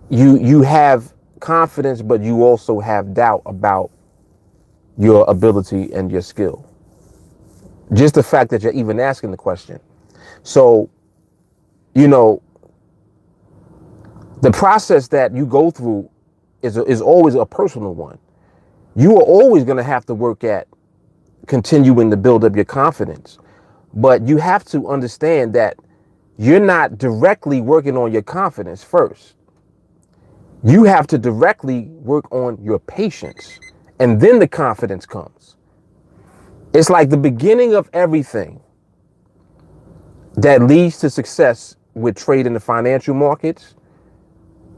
you have confidence, but you also have doubt about your ability and your skill. Just the fact that you're even asking the question. So, the process that you go through is always a personal one. You are always going to have to work at continuing to build up your confidence. But you have to understand that you're not directly working on your confidence first. You have to directly work on your patience, and then the confidence comes. It's like the beginning of everything that leads to success with trading the financial markets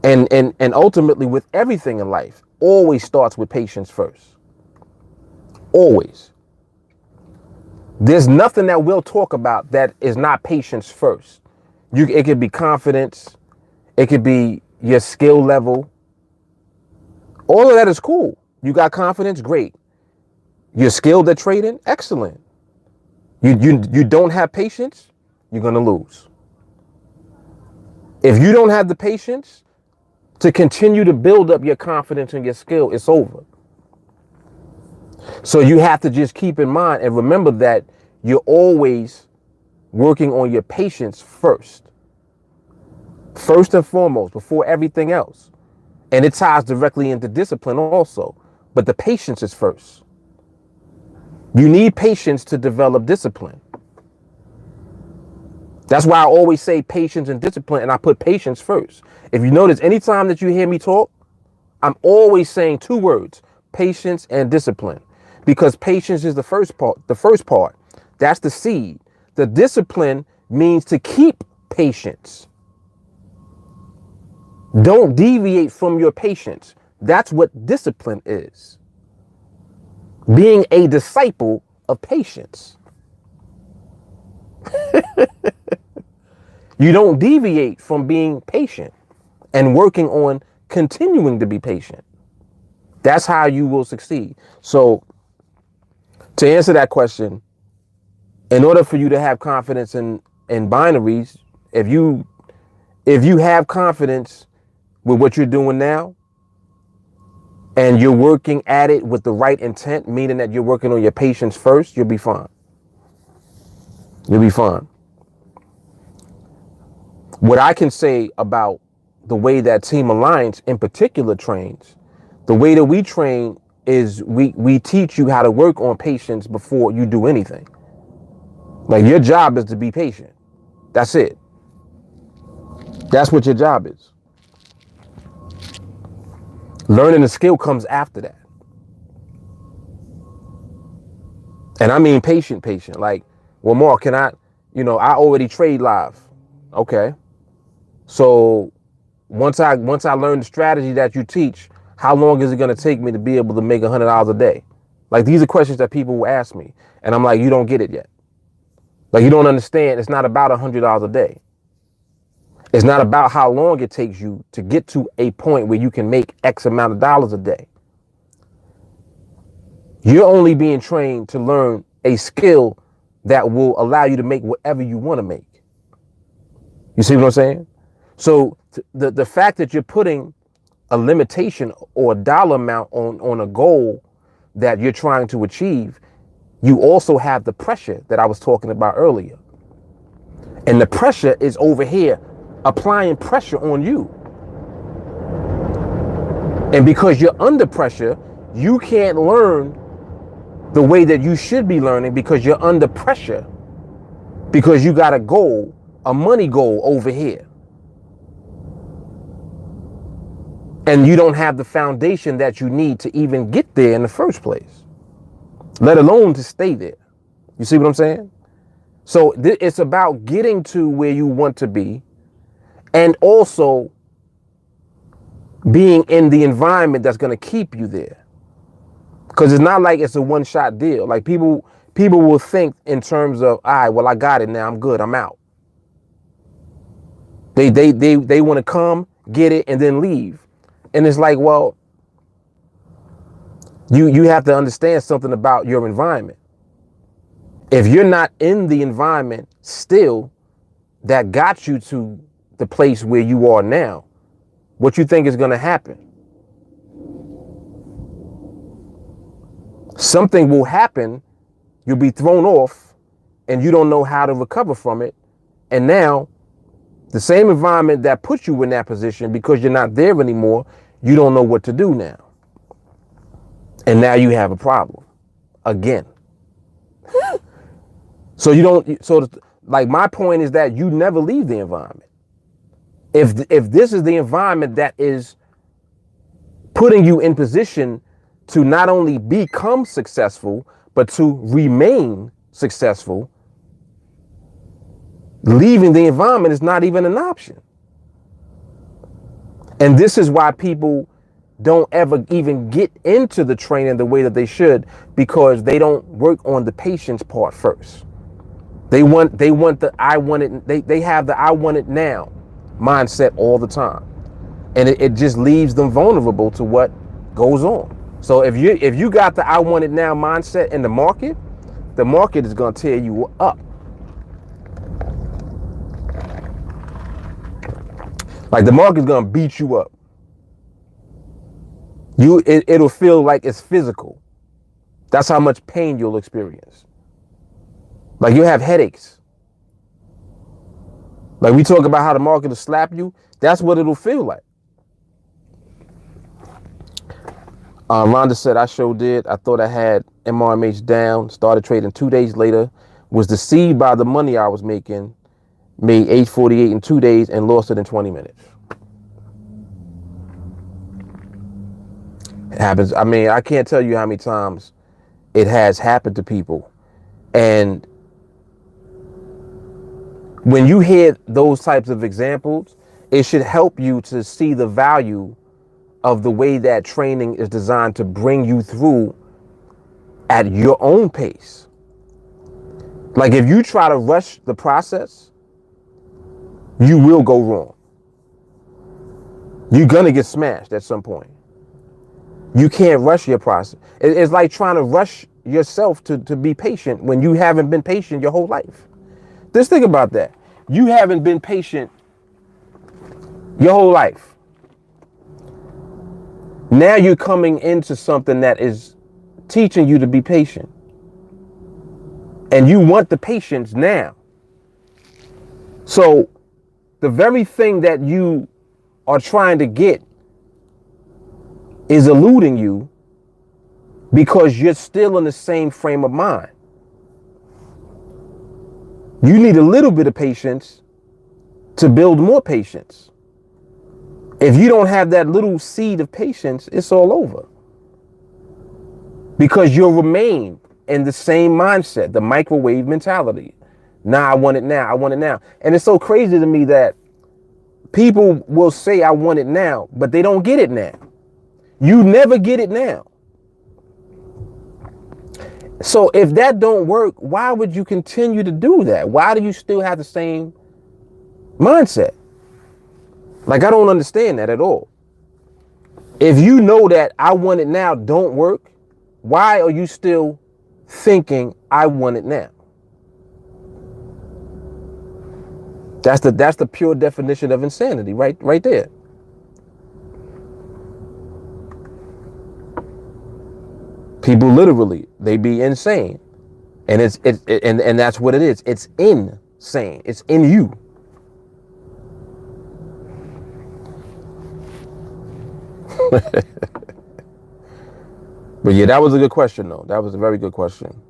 And ultimately with everything in life, always starts with patience first. Always. There's nothing that we'll talk about that is not patience first. It could be confidence. It could be your skill level. All of that is cool. You got confidence, great. You're skilled at trading, excellent. You don't have patience, you're gonna lose. If you don't have the patience to continue to build up your confidence and your skill, it's over. So you have to just keep in mind and remember that you're always working on your patience first. First and foremost, before everything else. And it ties directly into discipline also. But the patience is first. You need patience to develop discipline. That's why I always say patience and discipline, and I put patience first. If you notice, anytime that you hear me talk, I'm always saying two words, patience and discipline. Because patience is the first part. That's the seed. The discipline means to keep patience. Don't deviate from your patience. That's what discipline is. Being a disciple of patience. You don't deviate from being patient and working on continuing to be patient. That's how you will succeed. So to answer that question, in order for you to have confidence in binaries, if you have confidence with what you're doing now and you're working at it with the right intent, meaning that you're working on your patience first, you'll be fine. You'll be fine. What I can say about the way that Team Alliance in particular trains, the way that we train is we teach you how to work on patience before you do anything. Like your job is to be patient. That's it. That's what your job is. Learning the skill comes after that. And I mean patient. Like, well, Mark, I already trade live. Okay. So once I learn the strategy that you teach, how long is it going to take me to be able to make $100 a day? Like, these are questions that people will ask me. And I'm like, you don't get it yet. Like, you don't understand. It's not about $100 a day. It's not about how long it takes you to get to a point where you can make X amount of dollars a day. You're only being trained to learn a skill that will allow you to make whatever you want to make. You see what I'm saying? So the fact that you're putting a limitation or a dollar amount on a goal that you're trying to achieve, you also have the pressure that I was talking about earlier. And the pressure is over here applying pressure on you. And because you're under pressure, you can't learn the way that you should be learning because you're under pressure. Because you got a goal, a money goal over here. And you don't have the foundation that you need to even get there in the first place, let alone to stay there. You see what I'm saying? So it's about getting to where you want to be and also being in the environment that's going to keep you there. Because it's not like it's a one-shot deal. Like people will think in terms of, all right, well, I got it now. I'm good. I'm out. They want to come, get it, and then leave. And it's like, well, you have to understand something about your environment. If you're not in the environment still that got you to the place where you are now, what you think is going to happen? Something will happen. You'll be thrown off and you don't know how to recover from it. And now the same environment that put you in that position, because you're not there anymore, you don't know what to do now. And now you have a problem again. So like my point is that you never leave the environment. If this is the environment that is putting you in position to not only become successful, but to remain successful, leaving the environment is not even an option. And this is why people don't ever even get into the training the way that they should, because they don't work on the patience part first. They want the I want it. They have the I want it now mindset all the time. And it just leaves them vulnerable to what goes on. So if you got the I want it now mindset in the market is going to tear you up. Like the market's going to beat you up. It'll feel like it's physical. That's how much pain you'll experience. Like you have headaches. Like we talk about how the market will slap you. That's what it'll feel like. Rhonda said, I sure did. I thought I had MRMH down, started trading 2 days later, was deceived by the money I was making, made 848 in 2 days and lost it in 20 minutes. It happens. I mean, I can't tell you how many times it has happened to people. And when you hear those types of examples, it should help you to see the value of the way that training is designed to bring you through at your own pace. Like if you try to rush the process, you will go wrong. You're gonna get smashed at some point. You can't rush your process. It's like trying to rush yourself to be patient when you haven't been patient your whole life. Just think about that. You haven't been patient your whole life. Now you're coming into something that is teaching you to be patient. And you want the patience now. So the very thing that you are trying to get is eluding you because you're still in the same frame of mind. You need a little bit of patience to build more patience. If you don't have that little seed of patience, it's all over. Because you'll remain in the same mindset, the microwave mentality. Nah, I want it now. I want it now. And it's so crazy to me that people will say, I want it now, but they don't get it now. You never get it now. So if that don't work, why would you continue to do that? Why do you still have the same mindset? Like, I don't understand that at all. If you know that I want it now don't work, why are you still thinking I want it now? That's the pure definition of insanity, right there. People literally, they be insane. And and that's what it is. It's insane. It's in you. But yeah, that was a good question though. That was a very good question.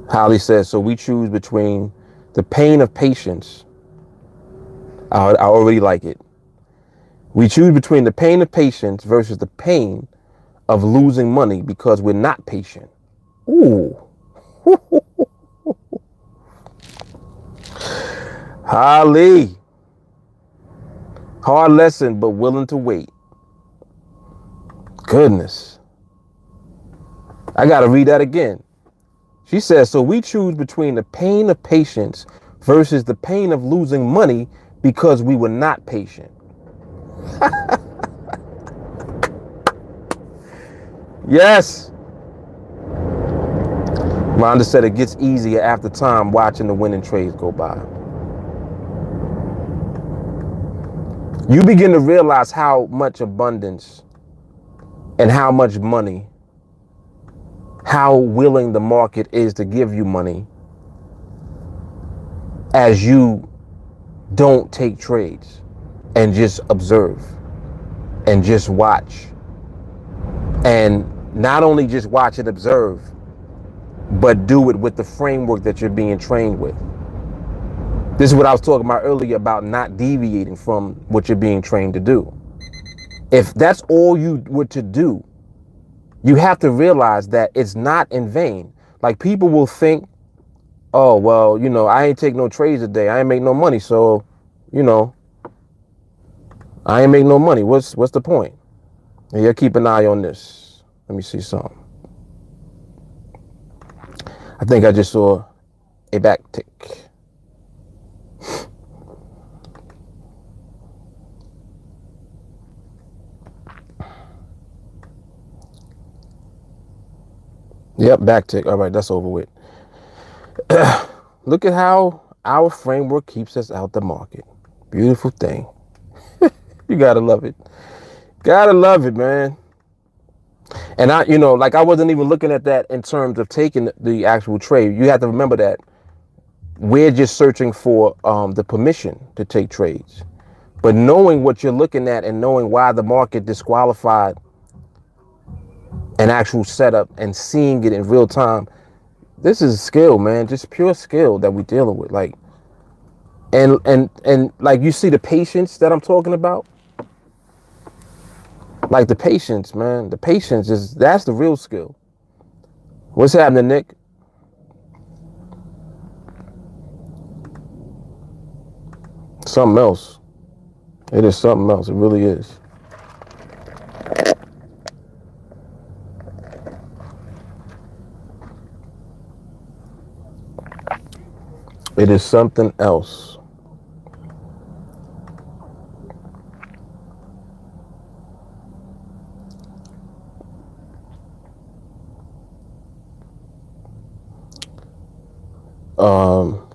Holly says, so we choose between the pain of patience. I already like it. We choose between the pain of patience versus the pain of losing money because we're not patient. Ooh. Holly. Hard lesson, but willing to wait. Goodness. I got to read that again. She says, so we choose between the pain of patience versus the pain of losing money because we were not patient. Yes. Rhonda said it gets easier after time watching the winning trades go by. You begin to realize how much abundance and how much money, how willing the market is to give you money as you don't take trades and just observe and just watch. And not only just watch and observe, but do it with the framework that you're being trained with. This is what I was talking about earlier about not deviating from what you're being trained to do. If that's all you were to do, you have to realize that it's not in vain. Like people will think, oh, well, I ain't take no trades today. I ain't make no money. So, you know, I ain't make no money. What's the point? And you keep an eye on this. Let me see something. I think I just saw a back tick. Yep, back tick. All right, that's over with. Look at how our framework keeps us out the market. Beautiful thing. You gotta love it. Gotta love it, man. And I wasn't even looking at that in terms of taking the actual trade. You have to remember that we're just searching for the permission to take trades. But knowing what you're looking at and knowing why the market disqualified an actual setup and seeing it in real time, this is skill, man. Just pure skill that we're dealing with. Like, and like, you see the patience that I'm talking about. Like, the patience, man. The patience that's the real skill. What's happening, Nick? Something else. It is something else. It really is. It is something else.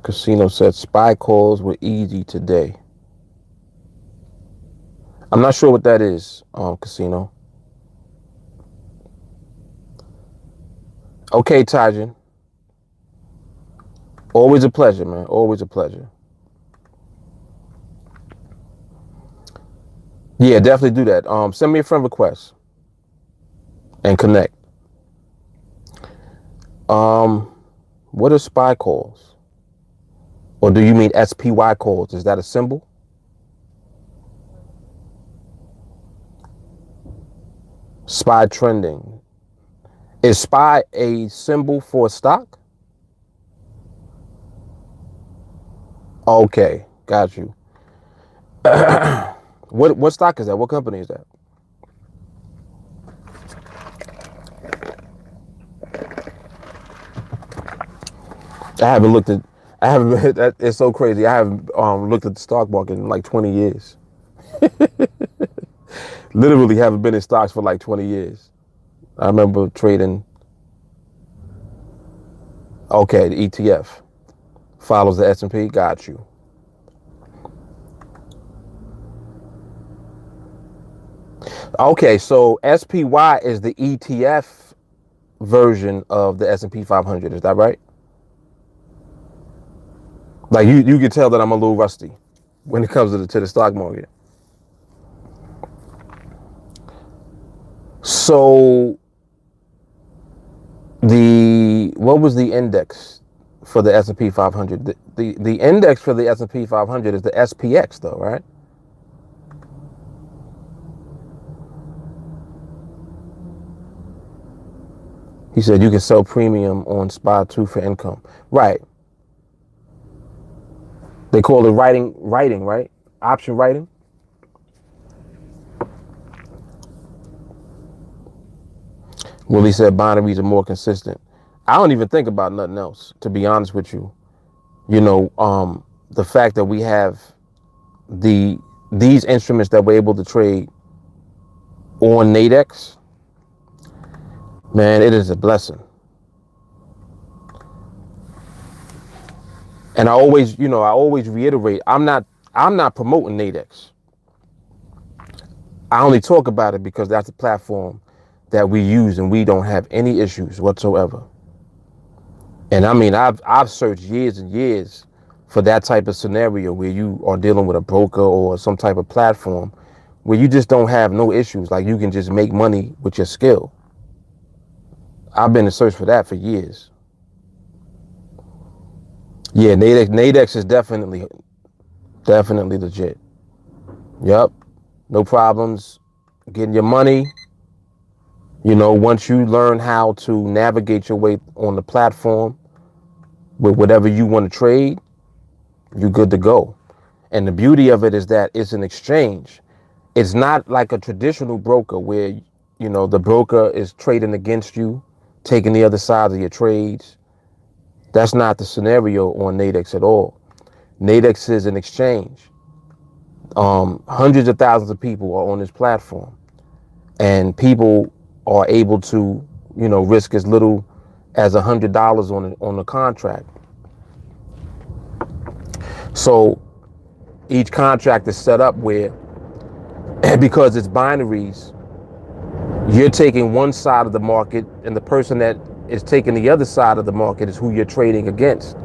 Casino said spy calls were easy today. I'm not sure what that is, Casino. Okay, Tajin. Always a pleasure, man. Always a pleasure. Yeah, definitely do that. Send me a friend request and connect. What are spy calls? Or do you mean SPY calls? Is that a symbol? SPY trending. Is SPY a symbol for a stock? Okay, got you. What stock is that? What company is that? I haven't looked at. I haven't. It's so crazy. I haven't looked at the stock market in like 20 years. Literally haven't been in stocks for like 20 years. I remember trading. Okay, the ETF follows the S&P. Got you. Okay, so SPY is the ETF version of the S&P 500. Is that right? Like, you can tell that I'm a little rusty when it comes to the stock market. So what was the index for the S&P 500? The index for the S&P 500 is the SPX, though, right? He said you can sell premium on SPY 2 for income. Right. They call it writing, right? Option writing. Willie said binaries are more consistent. I don't even think about nothing else, to be honest with you. The fact that we have these instruments that we're able to trade on NADEX, man, it is a blessing. And I always reiterate, I'm not promoting NADEX. I only talk about it because that's the platform that we use and we don't have any issues whatsoever. And I mean, I've searched years and years for that type of scenario where you are dealing with a broker or some type of platform where you just don't have no issues. Like, you can just make money with your skill. I've been in search for that for years. Yeah, NADEX is definitely legit. Yep, no problems getting your money. Once you learn how to navigate your way on the platform, with whatever you want to trade, you're good to go. And the beauty of it is that it's an exchange. It's not like a traditional broker where, the broker is trading against you, taking the other side of your trades. That's not the scenario on NADEX at all. NADEX is an exchange. Hundreds of thousands of people are on this platform, and people are able to, risk as little as $100 on a contract. So each contract is set up where, because it's binaries, you're taking one side of the market, and the person that is taking the other side of the market is who you're trading against.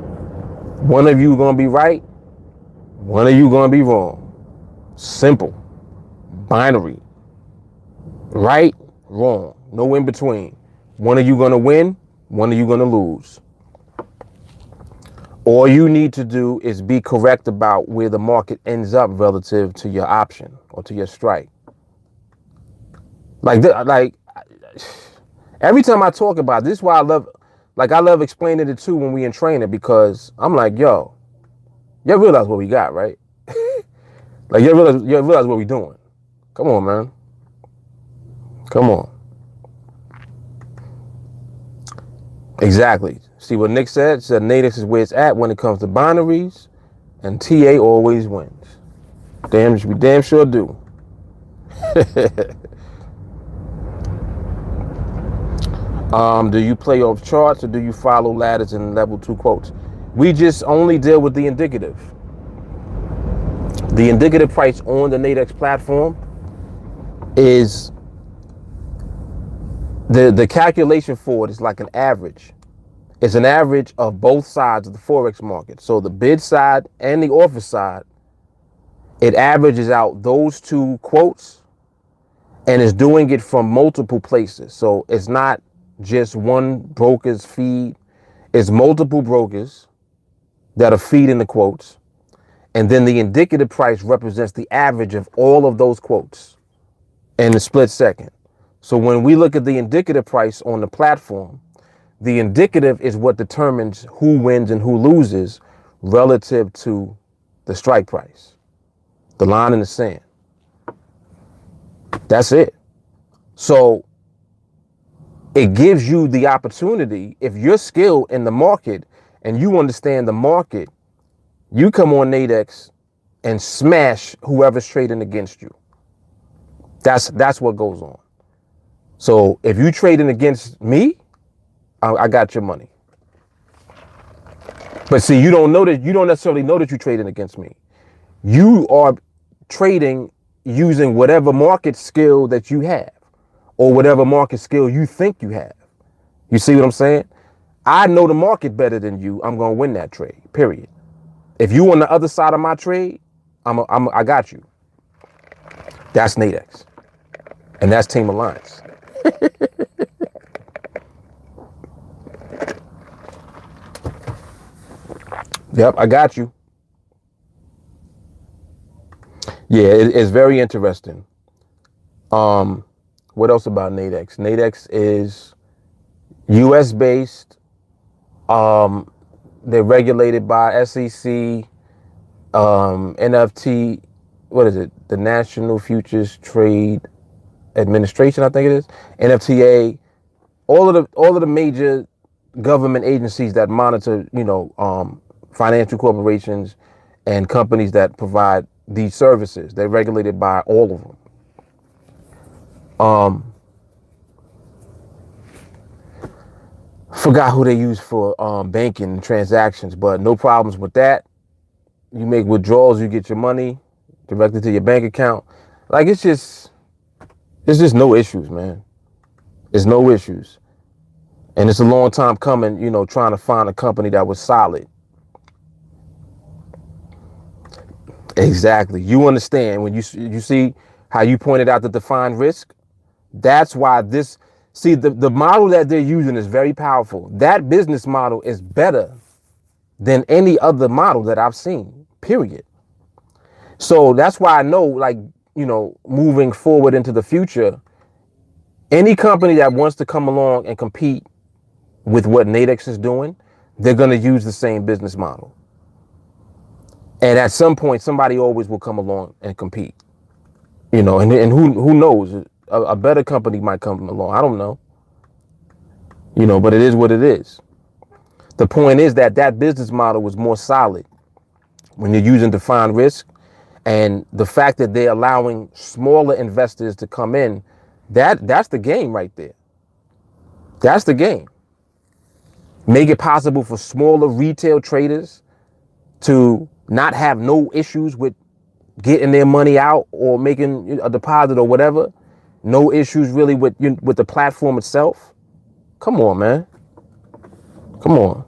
One of you going to be right, one of you going to be wrong. Simple. Binary. Right, wrong. No in between. One of you going to win, one of you going to lose. All you need to do is be correct about where the market ends up relative to your option or to your strike. Like every time I talk about this is why I love explaining it too when we in training, because I'm like, yo, you realize what we got, right? Like you realize what we doing. Come on, man. Come on. Exactly. See what Nick said? Said NADEX is where it's at when it comes to binaries, and TA always wins. We damn sure do. Do you play off charts or do you follow ladders and level 2 quotes? We just only deal with the indicative. The indicative price on the NADEX platform is the calculation for it is like an average. It's an average of both sides of the Forex market. So the bid side and the offer side, it averages out those two quotes and is doing it from multiple places. So it's not just one broker's feed. It's multiple brokers that are feeding the quotes. And then the indicative price represents the average of all of those quotes in a split second. So when we look at the indicative price on the platform, the indicative is what determines who wins and who loses relative to the strike price, the line in the sand. That's it. So it gives you the opportunity, if you're skilled in the market and you understand the market, you come on NADEX and smash whoever's trading against you. That's what goes on. So if you trading against me, I got your money. But see, you don't necessarily know that you're trading against me. You are trading using whatever market skill that you have or whatever market skill you think you have. You see what I'm saying? I know the market better than you. I'm going to win that trade, period. If you on the other side of my trade, I got you. That's NADEX. And that's Team Alliance. Yep, I got you. Yeah, it's very interesting. What else about NADEX? NADEX is US based. They're regulated by SEC, NFT, what is it? The National Futures Trade Administration, I think it is. NFTA, all of the major government agencies that monitor, financial corporations and companies that provide these services. They're regulated by all of them. Forgot who they use for banking and transactions, but no problems with that. You make withdrawals, you get your money directly to your bank account. Like it's just no issues, man. It's no issues. And it's a long time coming, trying to find a company that was solid. Exactly. You understand when you see how you pointed out the defined risk. That's why the model that they're using is very powerful. That business model is better than any other model that I've seen, period. So that's why I know, moving forward into the future, any company that wants to come along and compete with what NADEX is doing, they're going to use the same business model. And at some point, somebody always will come along and compete. And who knows? A better company might come along. I don't know. But it is what it is. The point is that business model was more solid when you're using defined risk, and the fact that they're allowing smaller investors to come in, that's the game right there. That's the game. Make it possible for smaller retail traders to not have no issues with getting their money out or making a deposit or whatever. No issues really with the platform itself. Come on, man. Come on.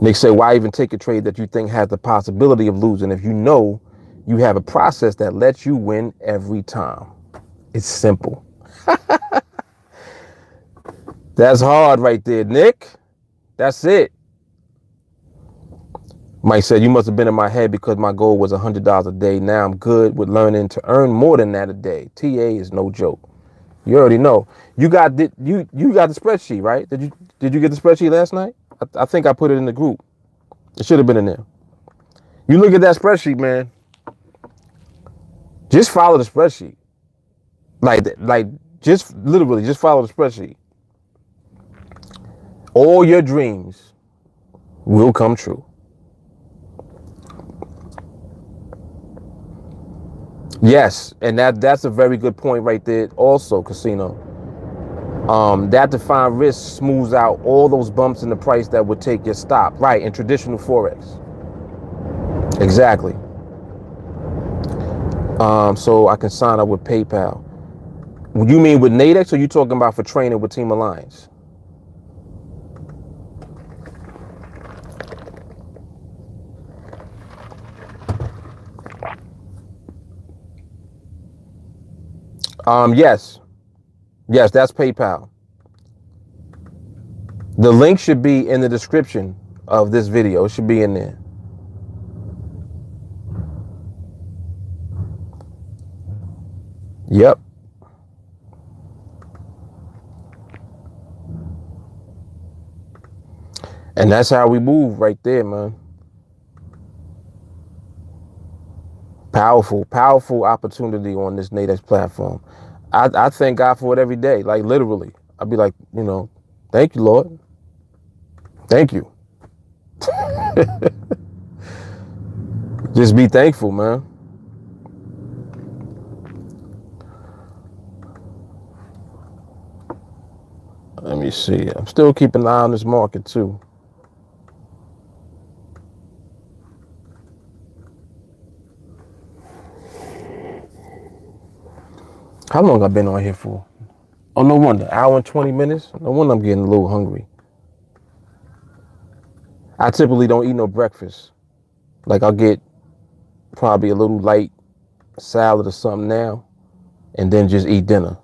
Nick said, why even take a trade that you think has the possibility of losing if you know you have a process that lets you win every time? It's simple. That's hard right there, Nick. That's it. Mike said, you must have been in my head because my goal was $100 a day. Now I'm good with learning to earn more than that a day. TA is no joke. You already know. You got the spreadsheet, right? Did you get the spreadsheet last night? I think I put it in the group. It should have been in there. You look at that spreadsheet, man. Just follow the spreadsheet. Like just literally just follow the spreadsheet. All your dreams will come true. Yes, and that's a very good point right there also, Casino. That defined risk smooths out all those bumps in the price that would take your stop. Right, in traditional Forex. Exactly. So I can sign up with PayPal. You mean with NADEX, or you talking about for training with Team Alliance? Yes. Yes, that's PayPal. The link should be in the description of this video. It should be in there. Yep. And that's how we move right there, man. Powerful opportunity on this NADEX platform. I thank God for it every day, like literally. I'd be like, thank you, Lord. Thank you. Just be thankful, man. Let me see. I'm still keeping an eye on this market too. How long I've been on here for? Oh, no wonder. Hour and 20 minutes? No wonder I'm getting a little hungry. I typically don't eat no breakfast. Like I'll get probably a little light salad or something now and then just eat dinner,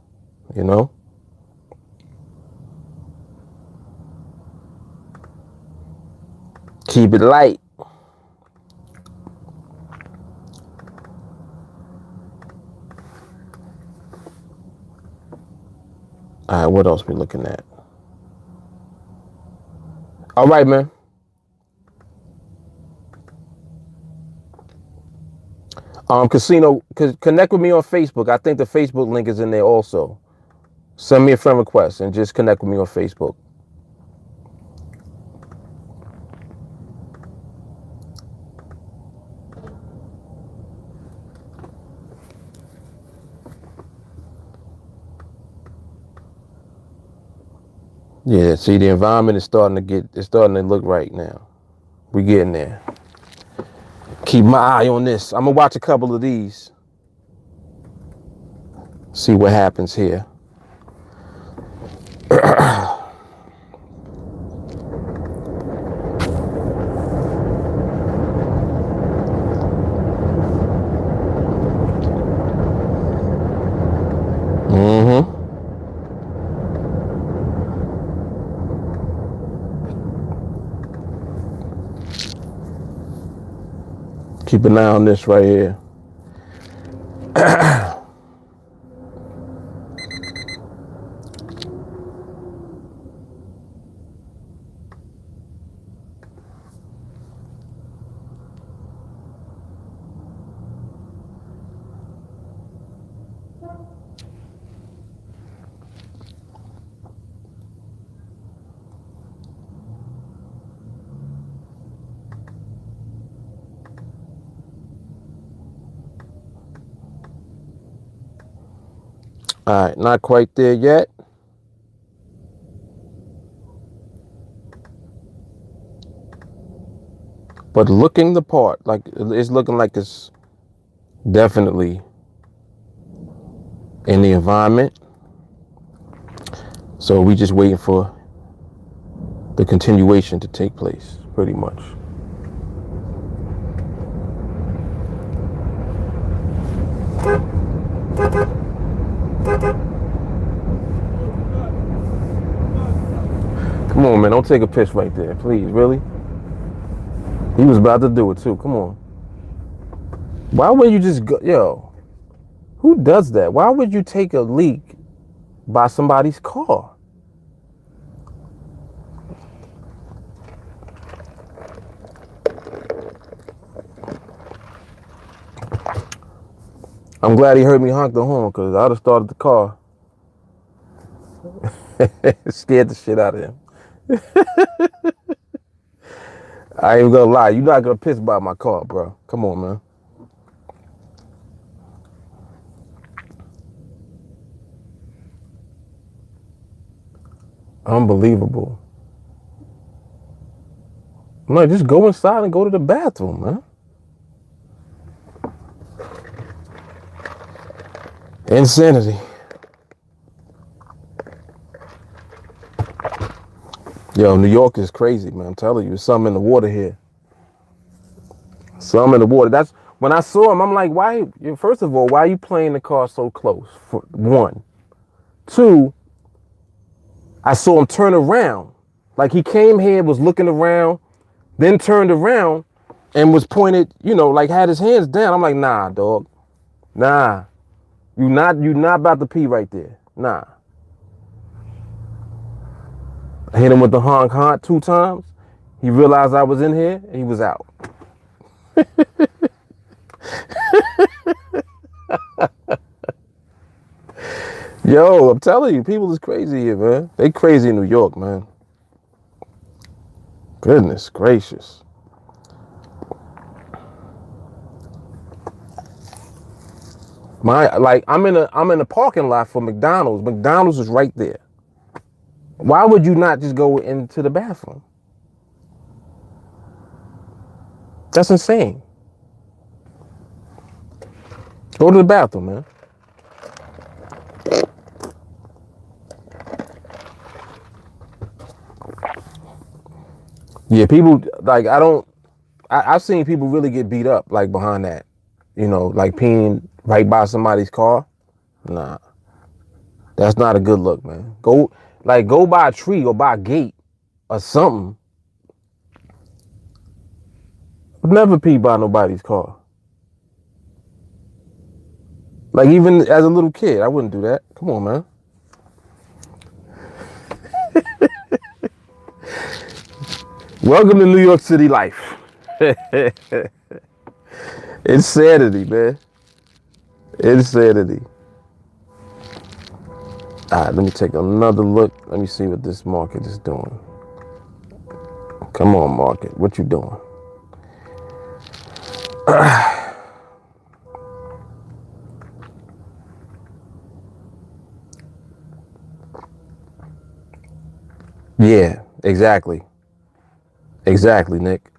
Keep it light. All right, what else we looking at? All right, man. Casino, connect with me on Facebook. I think the Facebook link is in there also. Send me a friend request and just connect with me on Facebook. Yeah, see, the environment is starting to look right now. We're getting there. Keep my eye on this. I'm gonna watch a couple of these. See what happens here. Keep an eye on this right here. All right, not quite there yet. But looking the part, like it's looking like it's definitely in the environment. So we just waiting for the continuation to take place, pretty much. Come on, man, don't take a piss right there, please, really? He was about to do it too, come on. Why would you just go, yo, who does that? Why would you take a leak by somebody's car? I'm glad he heard me honk the horn, because I'd have started the car. Scared the shit out of him. I ain't even gonna lie, you're not gonna piss by my car, bro. Come on, man. Unbelievable. I'm like, just go inside and go to the bathroom, man. Insanity. Yo, New York is crazy, man. I'm telling you, there's something in the water here. Something in the water. That's when I saw him, I'm like, why? First of all, why are you playing the car so close? For one. Two, I saw him turn around. Like he came here, was looking around, then turned around and was pointed, like had his hands down. I'm like, nah, dog. Nah. You not about to pee right there. Nah. I hit him with the honk 2 times. He realized I was in here and he was out. Yo, I'm telling you, people is crazy here, man. They crazy in New York, man. Goodness gracious. I'm in a parking lot for McDonald's. McDonald's is right there. Why would you not just go into the bathroom? That's insane. Go to the bathroom, man. Yeah, people like I've seen people really get beat up like behind that. Like peeing right by somebody's car. Nah. That's not a good look, man. Go by a tree or by a gate or something. Never pee by nobody's car. Like even as a little kid, I wouldn't do that. Come on, man. Welcome to New York City life. Insanity, man. Insanity. All right, let me take another look. Let me see what this market is doing. Come on, market. What you doing? Yeah, exactly. Exactly, Nick.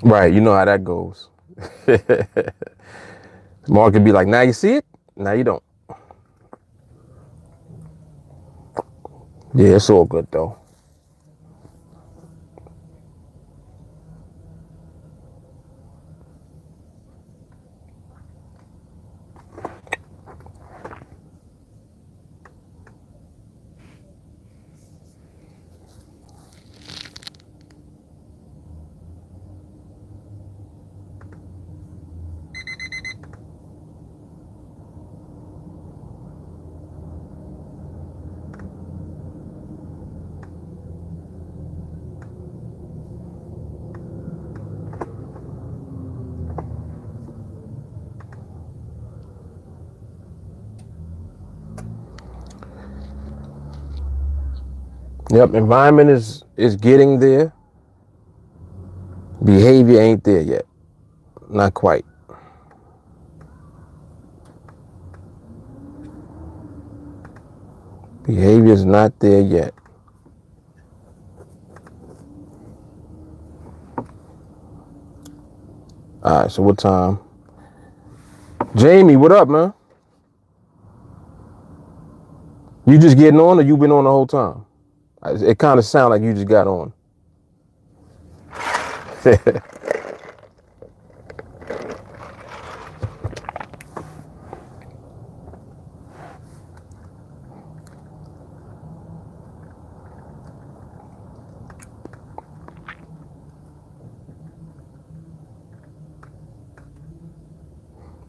Right, you know how that goes. Market be like, now you see it? Now you don't. Yeah, it's all good though. Yep, environment is getting there. Behavior ain't there yet. Not quite. Behavior's not there yet. All right, so what time? Jamie, what up, man? You just getting on, or you been on the whole time? It kind of sound like you just got on.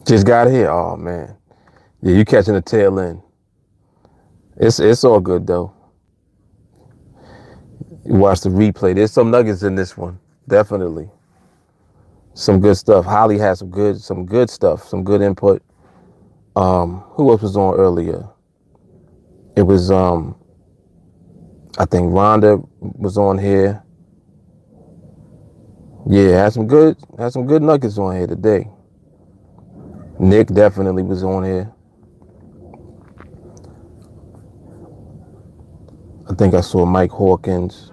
Just got here. Oh man, yeah, you catching the tail end. It's all good though. You watch the replay. There's some nuggets in this one, definitely. Some good stuff. Holly had some good stuff, some good input. Who else was on earlier? It was I think Rhonda was on here. Yeah, had some good nuggets on here today. Nick definitely was on here. I think I saw Mike Hawkins.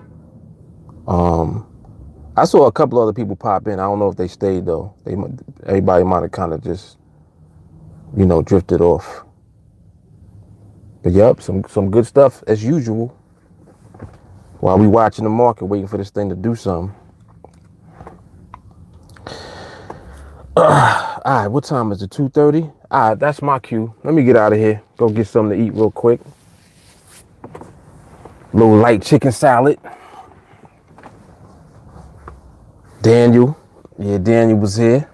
I saw a couple other people pop in. I don't know if they stayed though. Everybody might have kind of just, drifted off. But yep, some good stuff as usual. While we watching the market, waiting for this thing to do something. All right, what time is it? 2:30. All right, that's my cue. Let me get out of here. Go get something to eat real quick. Little light chicken salad. Daniel. Yeah, Daniel was here.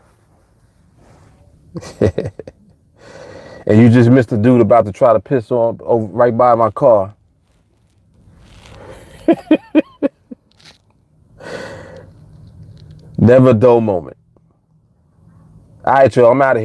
And you just missed the dude about to try to piss on right by my car. Never a dull moment. All right, y'all, I'm out of here.